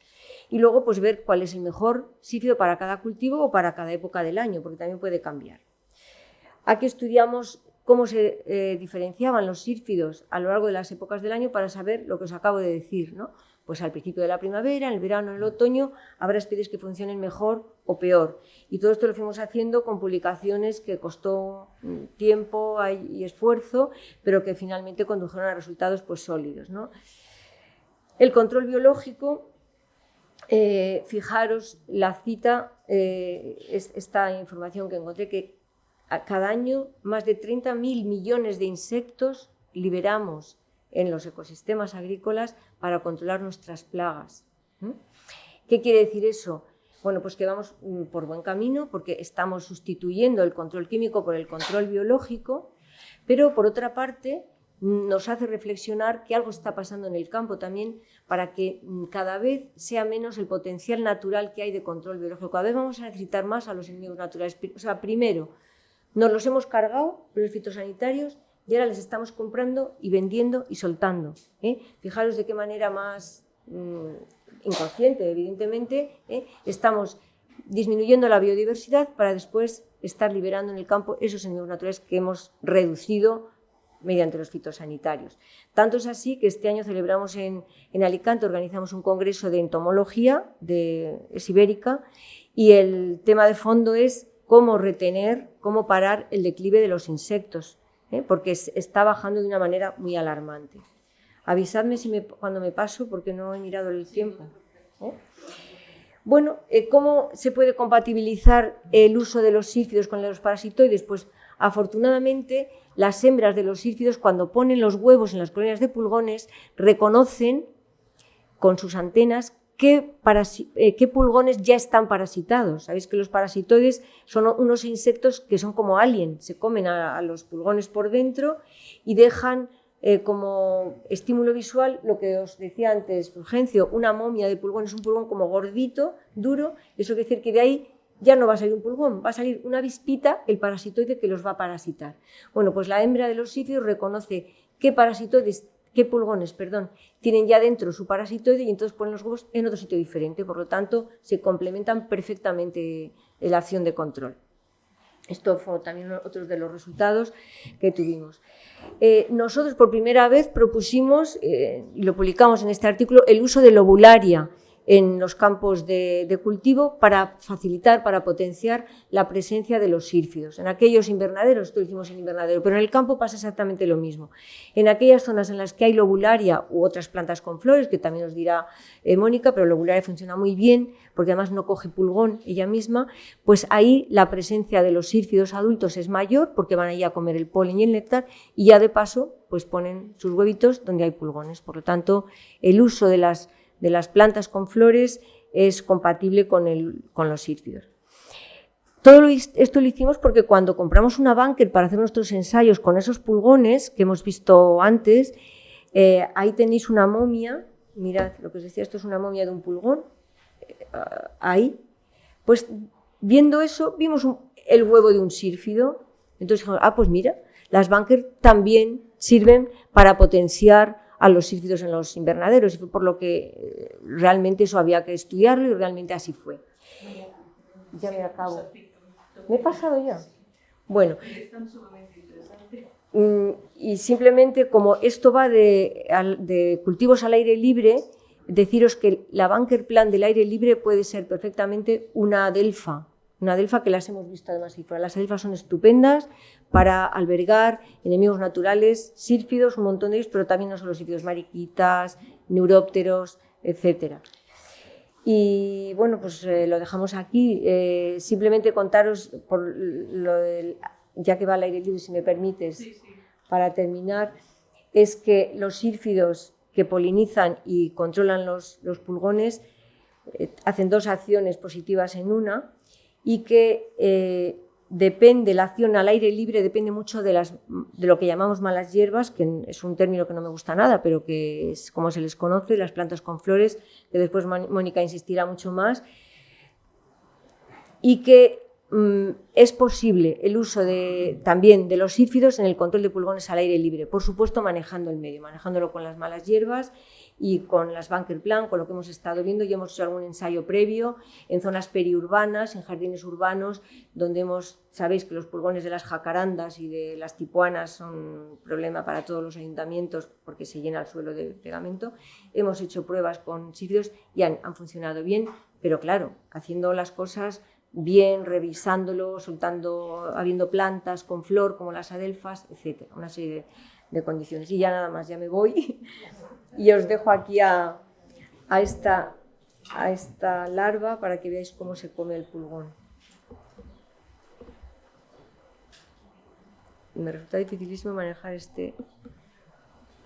Y luego pues ver cuál es el mejor sílfido para cada cultivo o para cada época del año, porque también puede cambiar. Aquí estudiamos cómo se diferenciaban los sílfidos a lo largo de las épocas del año para saber lo que os acabo de decir, ¿no? Pues al principio de la primavera, en el verano, en el otoño, habrá especies que funcionen mejor o peor. Y todo esto lo fuimos haciendo con publicaciones que costó tiempo y esfuerzo, pero que finalmente condujeron a resultados pues, sólidos, ¿no? El control biológico, fijaros la cita, esta información que encontré, que cada año más de 30.000 millones de insectos liberamos en los ecosistemas agrícolas para controlar nuestras plagas. ¿Qué quiere decir eso? Bueno, pues que vamos por buen camino porque estamos sustituyendo el control químico por el control biológico, pero por otra parte nos hace reflexionar que algo está pasando en el campo también para que cada vez sea menos el potencial natural que hay de control biológico. Cada vez vamos a necesitar más a los enemigos naturales. O sea, primero, nos los hemos cargado, los fitosanitarios, y ahora les estamos comprando y vendiendo y soltando. Fijaros de qué manera más inconsciente, evidentemente, estamos disminuyendo la biodiversidad para después estar liberando en el campo esos enemigos naturales que hemos reducido mediante los fitosanitarios. Tanto es así que este año celebramos en Alicante, organizamos un congreso de entomología, es ibérica, y el tema de fondo es cómo retener, cómo parar el declive de los insectos, porque está bajando de una manera muy alarmante. Avisadme cuando me paso, porque no he mirado el tiempo. Bueno, ¿cómo se puede compatibilizar el uso de los sílfidos con los parasitoides? Pues afortunadamente las hembras de los sílfidos, cuando ponen los huevos en las colonias de pulgones, reconocen con sus antenas qué pulgones ya están parasitados. Sabéis que los parasitoides son unos insectos que son como alien, se comen a los pulgones por dentro y dejan como estímulo visual lo que os decía antes Fulgencio, una momia de pulgones, un pulgón como gordito, duro. Eso quiere decir que de ahí ya no va a salir un pulgón, va a salir una avispita, el parasitoide que los va a parasitar. Bueno, pues la hembra de los sílfidos reconoce qué pulgones tienen ya dentro su parasitoide y entonces ponen los huevos en otro sitio diferente. Por lo tanto, se complementan perfectamente la acción de control. Esto fue también otro de los resultados que tuvimos. Nosotros por primera vez propusimos, y lo publicamos en este artículo, el uso de lobularia en los campos de cultivo para facilitar, para potenciar la presencia de los sílfidos. En aquellos invernaderos, esto lo hicimos en invernadero, pero en el campo pasa exactamente lo mismo. En aquellas zonas en las que hay lobularia u otras plantas con flores, que también os dirá Mónica, pero lobularia funciona muy bien porque además no coge pulgón ella misma, pues ahí la presencia de los sílfidos adultos es mayor porque van ahí a comer el polen y el néctar y ya de paso pues ponen sus huevitos donde hay pulgones. Por lo tanto, el uso de las plantas con flores es compatible con los sílfidos. Todo esto lo hicimos porque cuando compramos una bunker para hacer nuestros ensayos con esos pulgones que hemos visto antes, ahí tenéis una momia, mirad lo que os decía, esto es una momia de un pulgón, ahí, pues viendo eso vimos el huevo de un sílfido, entonces dijimos, pues mira, las bunker también sirven para potenciar a los sílfidos en los invernaderos, y fue por lo que realmente eso había que estudiarlo y realmente así fue. Ya me acabo. ¿Me he pasado ya? Bueno. Y simplemente como esto va de cultivos al aire libre, deciros que la Bunker Plant del aire libre puede ser perfectamente una adelfa que las hemos visto además y fuera. Las adelfas son estupendas para albergar enemigos naturales, sílfidos, un montón de ellos, pero también no solo sílfidos, mariquitas, neurópteros, etcétera. Y bueno, pues lo dejamos aquí. Simplemente contaros, por ya que va al aire libre, si me permites, sí. Para terminar, es que los sílfidos que polinizan y controlan los pulgones hacen dos acciones positivas en una, y que la acción al aire libre depende mucho de lo que llamamos malas hierbas, que es un término que no me gusta nada, pero que es como se les conoce, las plantas con flores, que después Mónica insistirá mucho más, y que es posible el uso también de los sílfidos en el control de pulgones al aire libre, por supuesto manejando el medio, manejándolo con las malas hierbas y con las Bunker Plant, con lo que hemos estado viendo. Ya hemos hecho algún ensayo previo en zonas periurbanas, en jardines urbanos, donde sabéis que los pulgones de las jacarandas y de las tipuanas son un problema para todos los ayuntamientos porque se llena el suelo de pegamento. Hemos hecho pruebas con sílfidos y han funcionado bien, pero claro, haciendo las cosas bien, revisándolo, habiendo plantas con flor como las adelfas, etcétera, una serie de condiciones. Y ya nada más, ya me voy y os dejo aquí a esta larva para que veáis cómo se come el pulgón. Me resulta dificilísimo manejar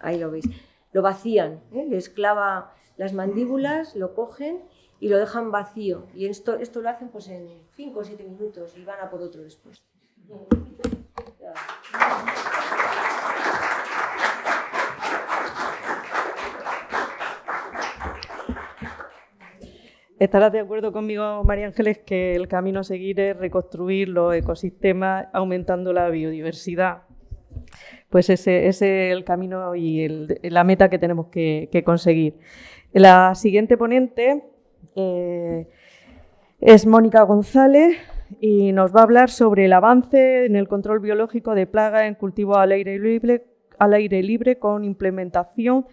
ahí lo veis, lo vacían, les clava las mandíbulas, lo cogen y lo dejan vacío, y esto lo hacen pues en 5 o 7 minutos y van a por otro después. Estarás de acuerdo conmigo, María Ángeles, que el camino a seguir es reconstruir los ecosistemas aumentando la biodiversidad. Pues ese es el camino y la meta que tenemos que conseguir. La siguiente ponente es Mónica González y nos va a hablar sobre el avance en el control biológico de plagas en cultivos al aire libre con implementación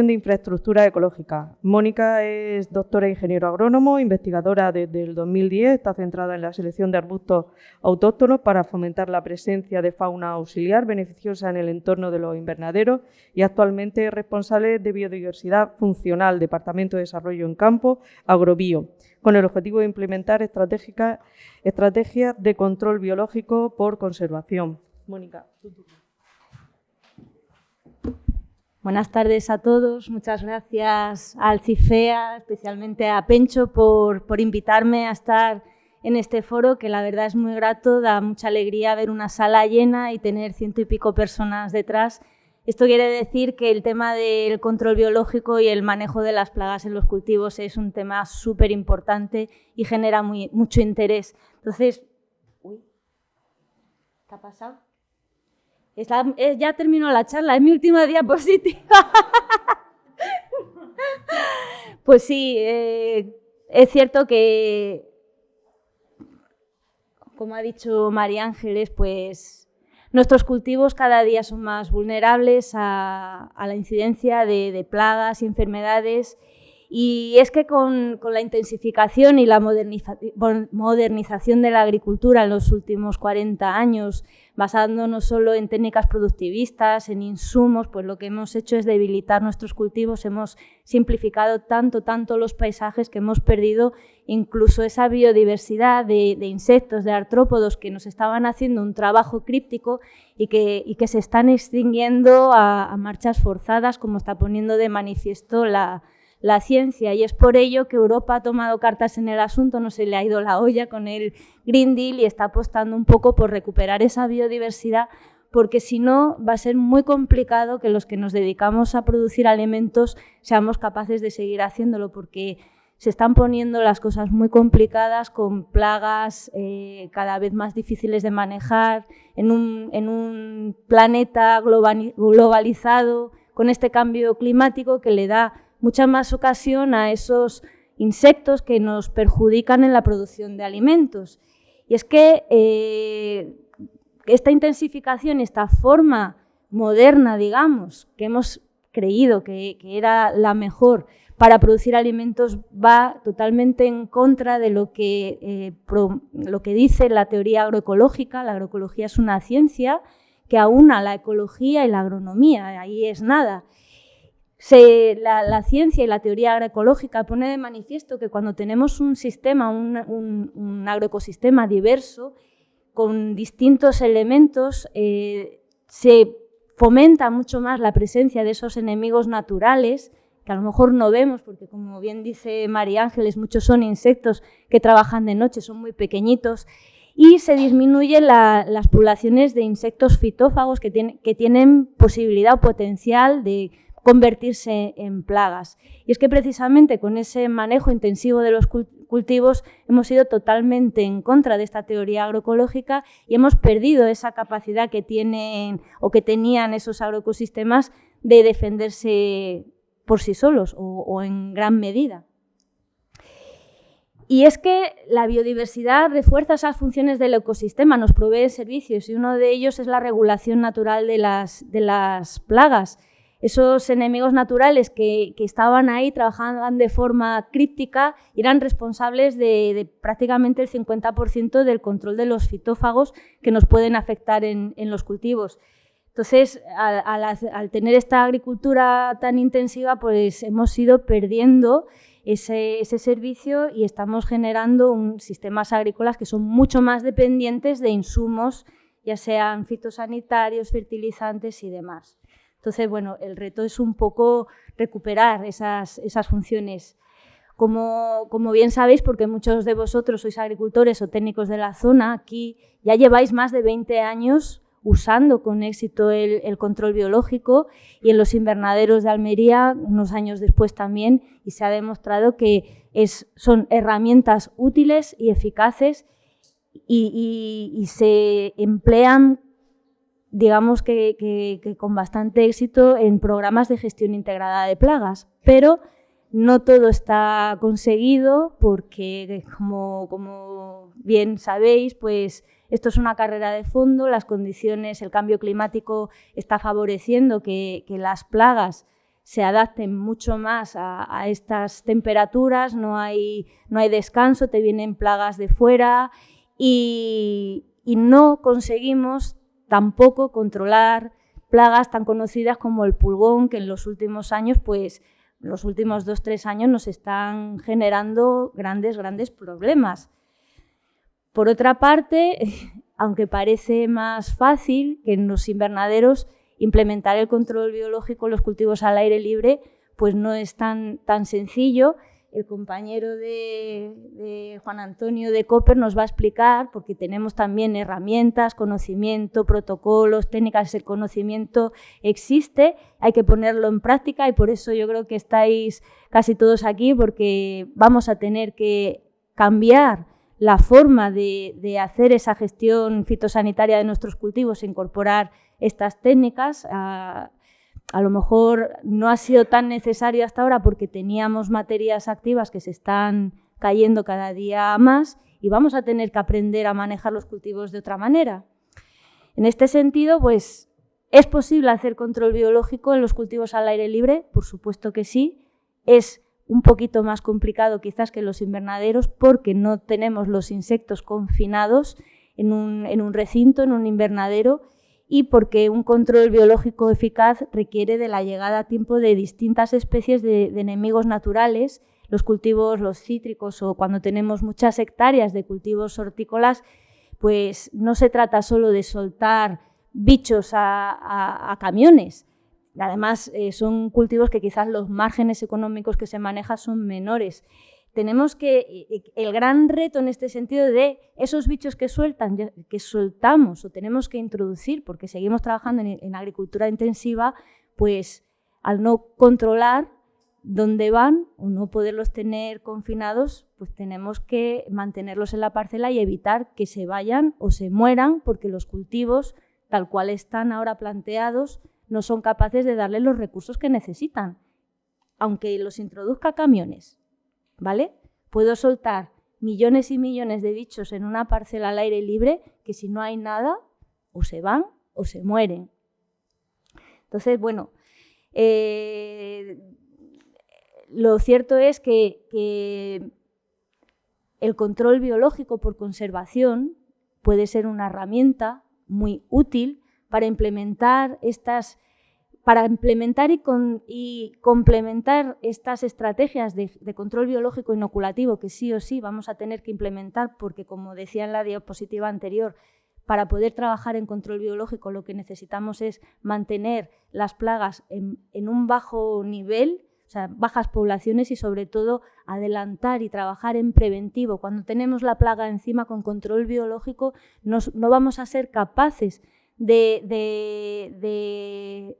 de infraestructura ecológica. Mónica es doctora ingeniero agrónomo, investigadora desde el 2010, está centrada en la selección de arbustos autóctonos para fomentar la presencia de fauna auxiliar beneficiosa en el entorno de los invernaderos y actualmente es responsable de biodiversidad funcional, Departamento de Desarrollo en Campo, Agrobio, con el objetivo de implementar estrategias de control biológico por conservación. Mónica, tu turno. Buenas tardes a todos, muchas gracias al CIFEA, especialmente a Pencho por invitarme a estar en este foro, que la verdad es muy grato, da mucha alegría ver una sala llena y tener 100 y pico personas detrás. Esto quiere decir que el tema del control biológico y el manejo de las plagas en los cultivos es un tema súper importante y genera mucho interés. Entonces, ¿qué ha pasado? Ya terminó la charla, es mi última diapositiva. Pues sí, es cierto que, como ha dicho María Ángeles, pues nuestros cultivos cada día son más vulnerables a la incidencia de plagas y enfermedades. Y es que con la intensificación y la modernización de la agricultura en los últimos 40 años, basándonos solo en técnicas productivistas, en insumos, pues lo que hemos hecho es debilitar nuestros cultivos, hemos simplificado tanto los paisajes que hemos perdido incluso esa biodiversidad de insectos, de artrópodos que nos estaban haciendo un trabajo críptico y que se están extinguiendo a marchas forzadas, como está poniendo de manifiesto la ciencia, y es por ello que Europa ha tomado cartas en el asunto, no se le ha ido la olla con el Green Deal y está apostando un poco por recuperar esa biodiversidad, porque si no va a ser muy complicado que los que nos dedicamos a producir alimentos seamos capaces de seguir haciéndolo, porque se están poniendo las cosas muy complicadas con plagas cada vez más difíciles de manejar, en un planeta globalizado, con este cambio climático que le da mucha más ocasión a esos insectos que nos perjudican en la producción de alimentos. Y es que esta intensificación, esta forma moderna, digamos, que hemos creído que era la mejor para producir alimentos, va totalmente en contra de lo que dice la teoría agroecológica. La agroecología es una ciencia que aúna la ecología y la agronomía, ahí es nada. La ciencia y la teoría agroecológica pone de manifiesto que cuando tenemos un sistema, un agroecosistema diverso, con distintos elementos, se fomenta mucho más la presencia de esos enemigos naturales, que a lo mejor no vemos, porque como bien dice María Ángeles, muchos son insectos que trabajan de noche, son muy pequeñitos, y se disminuyen las poblaciones de insectos fitófagos que tienen posibilidad o potencial de convertirse en plagas. Y es que precisamente con ese manejo intensivo de los cultivos hemos ido totalmente en contra de esta teoría agroecológica y hemos perdido esa capacidad que tienen o que tenían esos agroecosistemas de defenderse por sí solos o en gran medida. Y es que la biodiversidad refuerza esas funciones del ecosistema, nos provee servicios y uno de ellos es la regulación natural de las plagas. Esos enemigos naturales que estaban ahí, trabajaban de forma críptica y eran responsables de prácticamente el 50% del control de los fitófagos que nos pueden afectar en los cultivos. Entonces, al tener esta agricultura tan intensiva, pues hemos ido perdiendo ese servicio y estamos generando sistemas agrícolas que son mucho más dependientes de insumos, ya sean fitosanitarios, fertilizantes y demás. Entonces, bueno, el reto es un poco recuperar esas funciones. Como bien sabéis, porque muchos de vosotros sois agricultores o técnicos de la zona, aquí ya lleváis más de 20 años usando con éxito el control biológico y en los invernaderos de Almería, unos años después también, y se ha demostrado que son herramientas útiles y eficaces y se emplean, digamos que con bastante éxito en programas de gestión integrada de plagas, pero no todo está conseguido porque, como bien sabéis, pues esto es una carrera de fondo, las condiciones, el cambio climático está favoreciendo que las plagas se adapten mucho más a estas temperaturas, no hay descanso, te vienen plagas de fuera y no conseguimos tampoco controlar plagas tan conocidas como el pulgón, que en los últimos años, pues los últimos 2-3 años nos están generando grandes problemas. Por otra parte, aunque parece más fácil que en los invernaderos implementar el control biológico en los cultivos al aire libre, pues no es tan sencillo. El compañero de Juan Antonio de Cooper nos va a explicar, porque tenemos también herramientas, conocimiento, protocolos, técnicas, el conocimiento existe, hay que ponerlo en práctica y por eso yo creo que estáis casi todos aquí, porque vamos a tener que cambiar la forma de hacer esa gestión fitosanitaria de nuestros cultivos, incorporar estas técnicas. A lo mejor no ha sido tan necesario hasta ahora porque teníamos materias activas que se están cayendo cada día más y vamos a tener que aprender a manejar los cultivos de otra manera. En este sentido, pues, ¿es posible hacer control biológico en los cultivos al aire libre? Por supuesto que sí. Es un poquito más complicado quizás que en los invernaderos porque no tenemos los insectos confinados en un recinto, en un invernadero, y porque un control biológico eficaz requiere de la llegada a tiempo de distintas especies de enemigos naturales. Los cultivos, los cítricos o cuando tenemos muchas hectáreas de cultivos hortícolas, pues no se trata solo de soltar bichos a camiones. Además, son cultivos que quizás los márgenes económicos que se manejan son menores. Tenemos el gran reto en este sentido de esos bichos que soltamos o tenemos que introducir porque seguimos trabajando en agricultura intensiva, pues al no controlar dónde van o no poderlos tener confinados, pues tenemos que mantenerlos en la parcela y evitar que se vayan o se mueran porque los cultivos, tal cual están ahora planteados, no son capaces de darle los recursos que necesitan. Aunque los introduzca camiones, ¿vale? Puedo soltar millones y millones de bichos en una parcela al aire libre que si no hay nada, o se van o se mueren. Entonces, bueno, lo cierto es que el control biológico por conservación puede ser una herramienta muy útil para implementar y complementar estas estrategias de control biológico inoculativo que sí o sí vamos a tener que implementar porque, como decía en la diapositiva anterior, para poder trabajar en control biológico lo que necesitamos es mantener las plagas en un bajo nivel, o sea, bajas poblaciones, y sobre todo adelantar y trabajar en preventivo. Cuando tenemos la plaga encima con control biológico no vamos a ser capaces de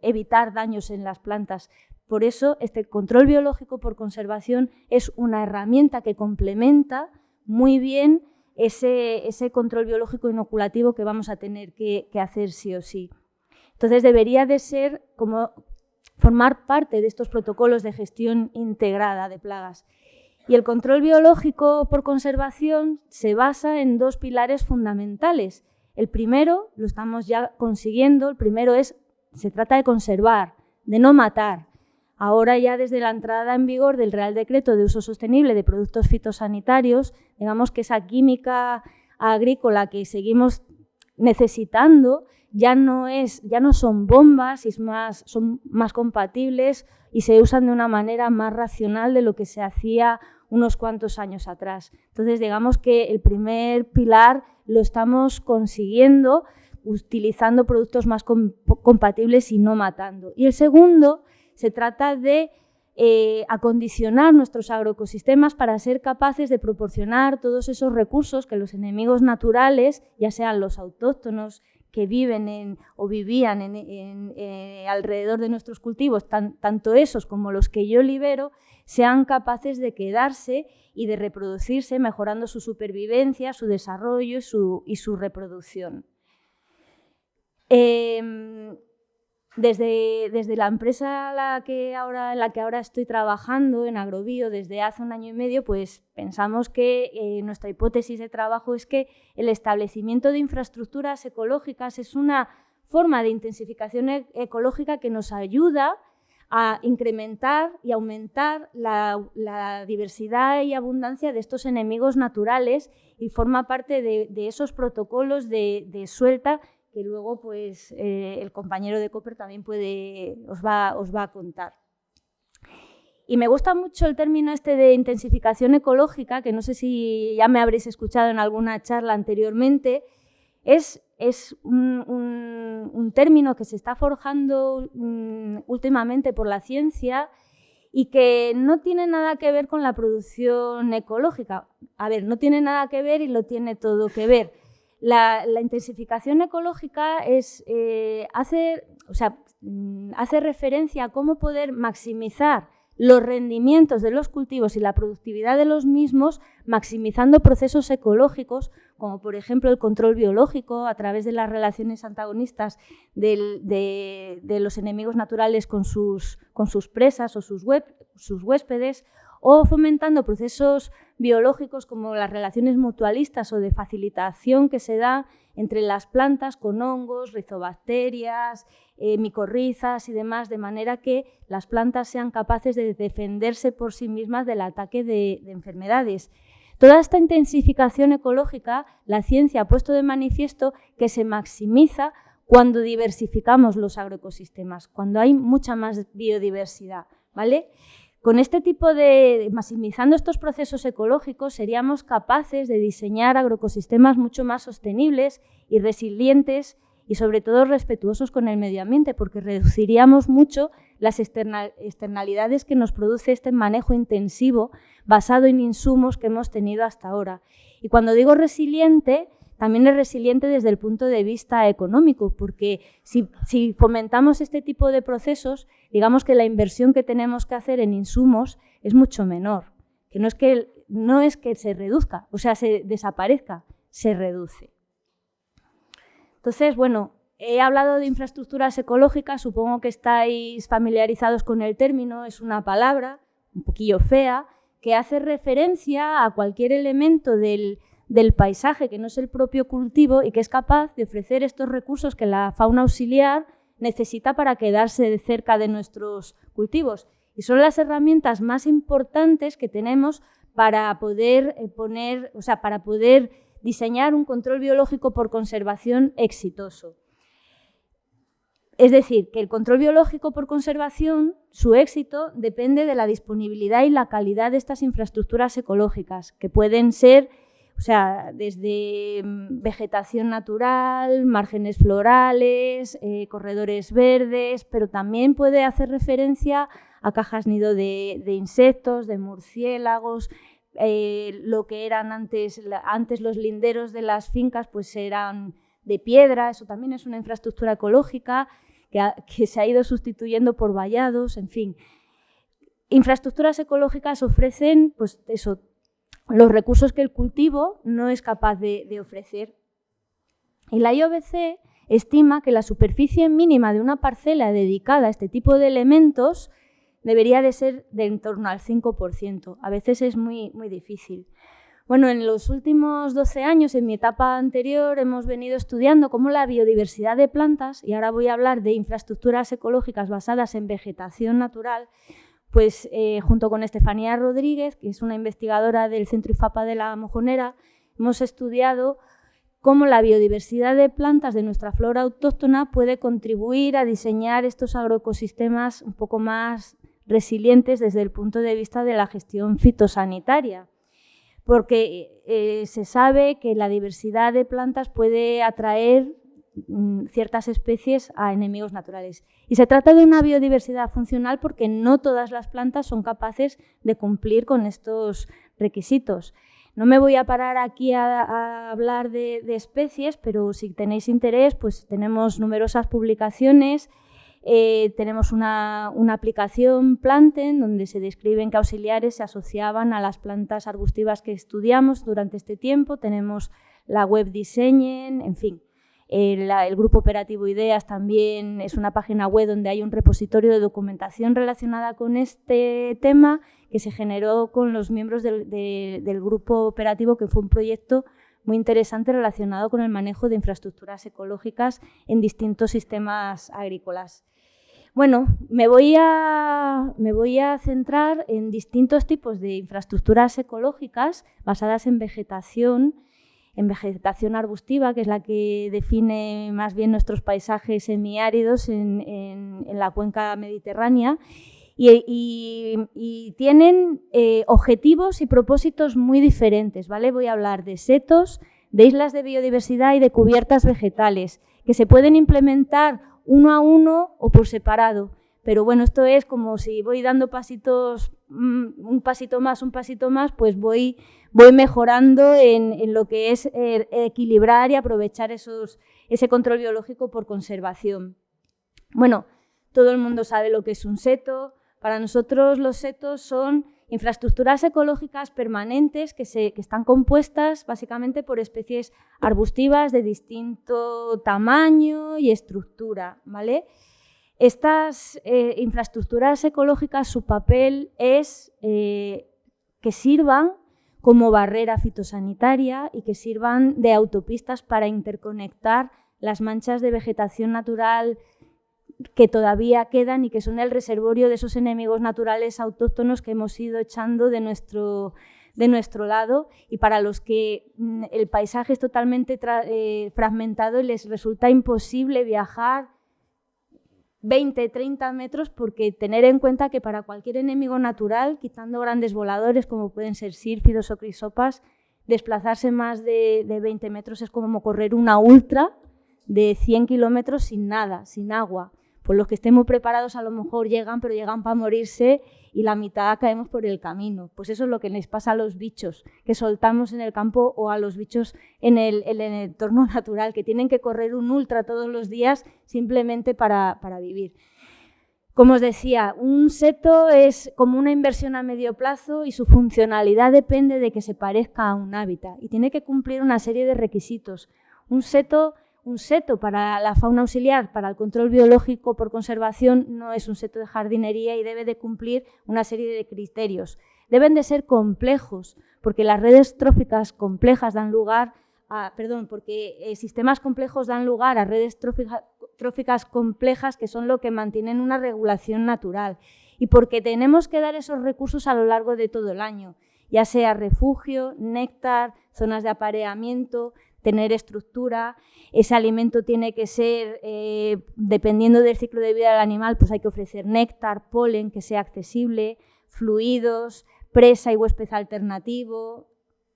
evitar daños en las plantas. Por eso este control biológico por conservación es una herramienta que complementa muy bien ese control biológico inoculativo que vamos a tener que hacer sí o sí. Entonces debería de ser como formar parte de estos protocolos de gestión integrada de plagas. Y el control biológico por conservación se basa en dos pilares fundamentales. El primero lo estamos ya consiguiendo, se trata de conservar, de no matar. Ahora ya desde la entrada en vigor del Real Decreto de Uso Sostenible de Productos Fitosanitarios, digamos que esa química agrícola que seguimos necesitando ya no son bombas, son más compatibles y se usan de una manera más racional de lo que se hacía unos cuantos años atrás. Entonces, digamos que el primer pilar lo estamos consiguiendo utilizando productos más compatibles y no matando. Y el segundo, se trata de acondicionar nuestros agroecosistemas para ser capaces de proporcionar todos esos recursos que los enemigos naturales, ya sean los autóctonos que viven o vivían alrededor de nuestros cultivos, tanto esos como los que yo libero, sean capaces de quedarse y de reproducirse, mejorando su supervivencia, su desarrollo y su reproducción. Desde la empresa en la que ahora estoy trabajando, en Agrobio, desde hace 1 año y medio, pues pensamos que nuestra hipótesis de trabajo es que el establecimiento de infraestructuras ecológicas es una forma de intensificación ecológica que nos ayuda a incrementar y aumentar la diversidad y abundancia de estos enemigos naturales y forma parte de esos protocolos de suelta que luego pues, el compañero de Cooper también os va a contar. Y me gusta mucho el término de intensificación ecológica, que no sé si ya me habréis escuchado en alguna charla anteriormente. Es un término que se está forjando últimamente por la ciencia y que no tiene nada que ver con la producción ecológica. A ver, no tiene nada que ver y lo tiene todo que ver. La intensificación ecológica hace referencia a cómo poder maximizar los rendimientos de los cultivos y la productividad de los mismos, maximizando procesos ecológicos, como por ejemplo el control biológico a través de las relaciones antagonistas de los enemigos naturales con sus presas o sus huéspedes, o fomentando procesos biológicos como las relaciones mutualistas o de facilitación que se da entre las plantas con hongos, rizobacterias, micorrizas y demás, de manera que las plantas sean capaces de defenderse por sí mismas del ataque de enfermedades. Toda esta intensificación ecológica, la ciencia ha puesto de manifiesto que se maximiza cuando diversificamos los agroecosistemas, cuando hay mucha más biodiversidad, ¿vale? Con este tipo maximizando estos procesos ecológicos, seríamos capaces de diseñar agroecosistemas mucho más sostenibles y resilientes y sobre todo respetuosos con el medio ambiente, porque reduciríamos mucho las externalidades que nos produce este manejo intensivo basado en insumos que hemos tenido hasta ahora. Y cuando digo resiliente, también es resiliente desde el punto de vista económico, porque si fomentamos este tipo de procesos, digamos que la inversión que tenemos que hacer en insumos es mucho menor, que no es que se reduzca, o sea, se desaparezca, se reduce. Entonces, bueno, he hablado de infraestructuras ecológicas, supongo que estáis familiarizados con el término, es una palabra un poquillo fea, que hace referencia a cualquier elemento del paisaje que no es el propio cultivo y que es capaz de ofrecer estos recursos que la fauna auxiliar necesita para quedarse cerca de nuestros cultivos. Y son las herramientas más importantes que tenemos para poder para poder diseñar un control biológico por conservación exitoso. Es decir, que el control biológico por conservación, su éxito depende de la disponibilidad y la calidad de estas infraestructuras ecológicas, que pueden ser, desde vegetación natural, márgenes florales, corredores verdes, pero también puede hacer referencia a cajas nido de insectos, de murciélagos. Lo que eran antes los linderos de las fincas, pues eran de piedra, eso también es una infraestructura ecológica que se ha ido sustituyendo por vallados, en fin. Infraestructuras ecológicas ofrecen, pues eso, los recursos que el cultivo no es capaz de ofrecer. Y la IOBC estima que la superficie mínima de una parcela dedicada a este tipo de elementos debería de ser de en torno al 5%. A veces es muy, muy difícil. Bueno, en los últimos 12 años, en mi etapa anterior, hemos venido estudiando cómo la biodiversidad de plantas, y ahora voy a hablar de infraestructuras ecológicas basadas en vegetación natural, pues junto con Estefanía Rodríguez, que es una investigadora del Centro IFAPA de La Mojonera, hemos estudiado cómo la biodiversidad de plantas de nuestra flora autóctona puede contribuir a diseñar estos agroecosistemas un poco más resilientes desde el punto de vista de la gestión fitosanitaria. Porque se sabe que la diversidad de plantas puede atraer ciertas especies a enemigos naturales. Y se trata de una biodiversidad funcional porque no todas las plantas son capaces de cumplir con estos requisitos. No me voy a parar aquí a hablar de especies, pero si tenéis interés, pues tenemos numerosas publicaciones. Tenemos una aplicación Planten, donde se describen qué auxiliares se asociaban a las plantas arbustivas que estudiamos durante este tiempo. Tenemos la web Diseñen, en fin. El grupo operativo Ideas también es una página web donde hay un repositorio de documentación relacionada con este tema que se generó con los miembros del grupo operativo, que fue un proyecto muy interesante relacionado con el manejo de infraestructuras ecológicas en distintos sistemas agrícolas. Bueno, me voy a centrar en distintos tipos de infraestructuras ecológicas basadas en vegetación arbustiva, que es la que define más bien nuestros paisajes semiáridos en la cuenca mediterránea, y tienen objetivos y propósitos muy diferentes, ¿vale? Voy a hablar de setos, de islas de biodiversidad y de cubiertas vegetales, que se pueden implementar uno a uno o por separado. Pero bueno, esto es como si voy dando pasitos, un pasito más, pues voy mejorando en lo que es equilibrar y aprovechar ese control biológico por conservación. Bueno, todo el mundo sabe lo que es un seto. Para nosotros los setos son infraestructuras ecológicas permanentes que están compuestas básicamente por especies arbustivas de distinto tamaño y estructura, ¿vale? Estas infraestructuras ecológicas, su papel es que sirvan como barrera fitosanitaria y que sirvan de autopistas para interconectar las manchas de vegetación natural que todavía quedan y que son el reservorio de esos enemigos naturales autóctonos que hemos ido echando de nuestro lado, y para los que el paisaje es totalmente fragmentado y les resulta imposible viajar 20, 30 metros, porque tener en cuenta que para cualquier enemigo natural, quitando grandes voladores como pueden ser sírfidos o crisopas, desplazarse más de 20 metros es como correr una ultra de 100 kilómetros sin nada, sin agua. Pues los que estén muy preparados a lo mejor llegan, pero llegan para morirse y la mitad caemos por el camino. Pues eso es lo que les pasa a los bichos que soltamos en el campo o a los bichos en el entorno natural, que tienen que correr un ultra todos los días simplemente para vivir. Como os decía, un seto es como una inversión a medio plazo y su funcionalidad depende de que se parezca a un hábitat y tiene que cumplir una serie de requisitos. Un seto, un seto para la fauna auxiliar, para el control biológico por conservación, no es un seto de jardinería y debe de cumplir una serie de criterios. Deben de ser complejos, porque las redes tróficas complejas dan lugar a, sistemas complejos dan lugar a redes tróficas complejas que son lo que mantienen una regulación natural y porque tenemos que dar esos recursos a lo largo de todo el año, ya sea refugio, néctar, zonas de apareamiento, tener estructura. Ese alimento tiene que ser, dependiendo del ciclo de vida del animal, pues hay que ofrecer néctar, polen, que sea accesible, fluidos, presa y huésped alternativo,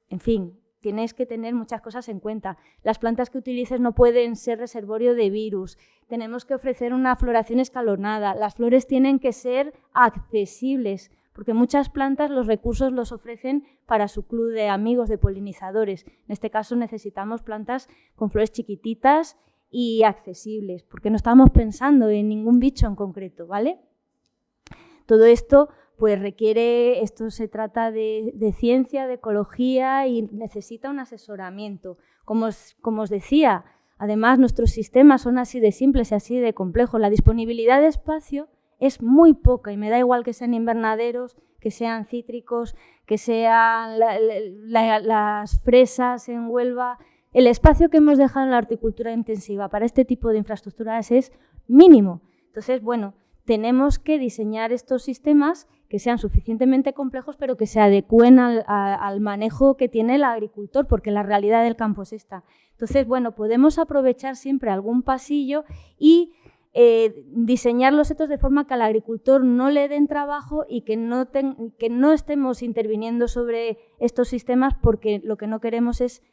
en fin. Tienes que tener muchas cosas en cuenta. Las plantas que utilices no pueden ser reservorio de virus. Tenemos que ofrecer una floración escalonada. Las flores tienen que ser accesibles, porque muchas plantas los recursos los ofrecen para su club de amigos, de polinizadores. En este caso necesitamos plantas con flores chiquititas y accesibles, porque no estamos pensando en ningún bicho en concreto, ¿vale? Todo esto pues requiere, esto se trata de ciencia, de ecología y necesita un asesoramiento. Como os decía, además nuestros sistemas son así de simples y así de complejos. La disponibilidad de espacio es muy poca y me da igual que sean invernaderos, que sean cítricos, que sean las fresas en Huelva. El espacio que hemos dejado en la horticultura intensiva para este tipo de infraestructuras es mínimo. Entonces, bueno, tenemos que diseñar estos sistemas que sean suficientemente complejos, pero que se adecúen al manejo que tiene el agricultor, porque la realidad del campo es esta. Entonces, bueno, podemos aprovechar siempre algún pasillo y diseñar los setos de forma que al agricultor no le den trabajo y que no estemos interviniendo sobre estos sistemas, porque lo que no queremos es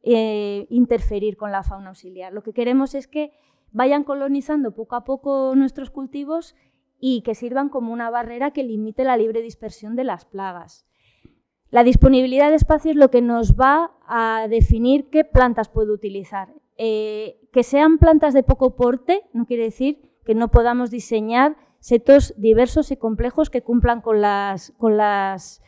interferir con la fauna auxiliar. Lo que queremos es que vayan colonizando poco a poco nuestros cultivos y que sirvan como una barrera que limite la libre dispersión de las plagas. La disponibilidad de espacio es lo que nos va a definir qué plantas puedo utilizar. Que sean plantas de poco porte no quiere decir que no podamos diseñar setos diversos y complejos que cumplan con los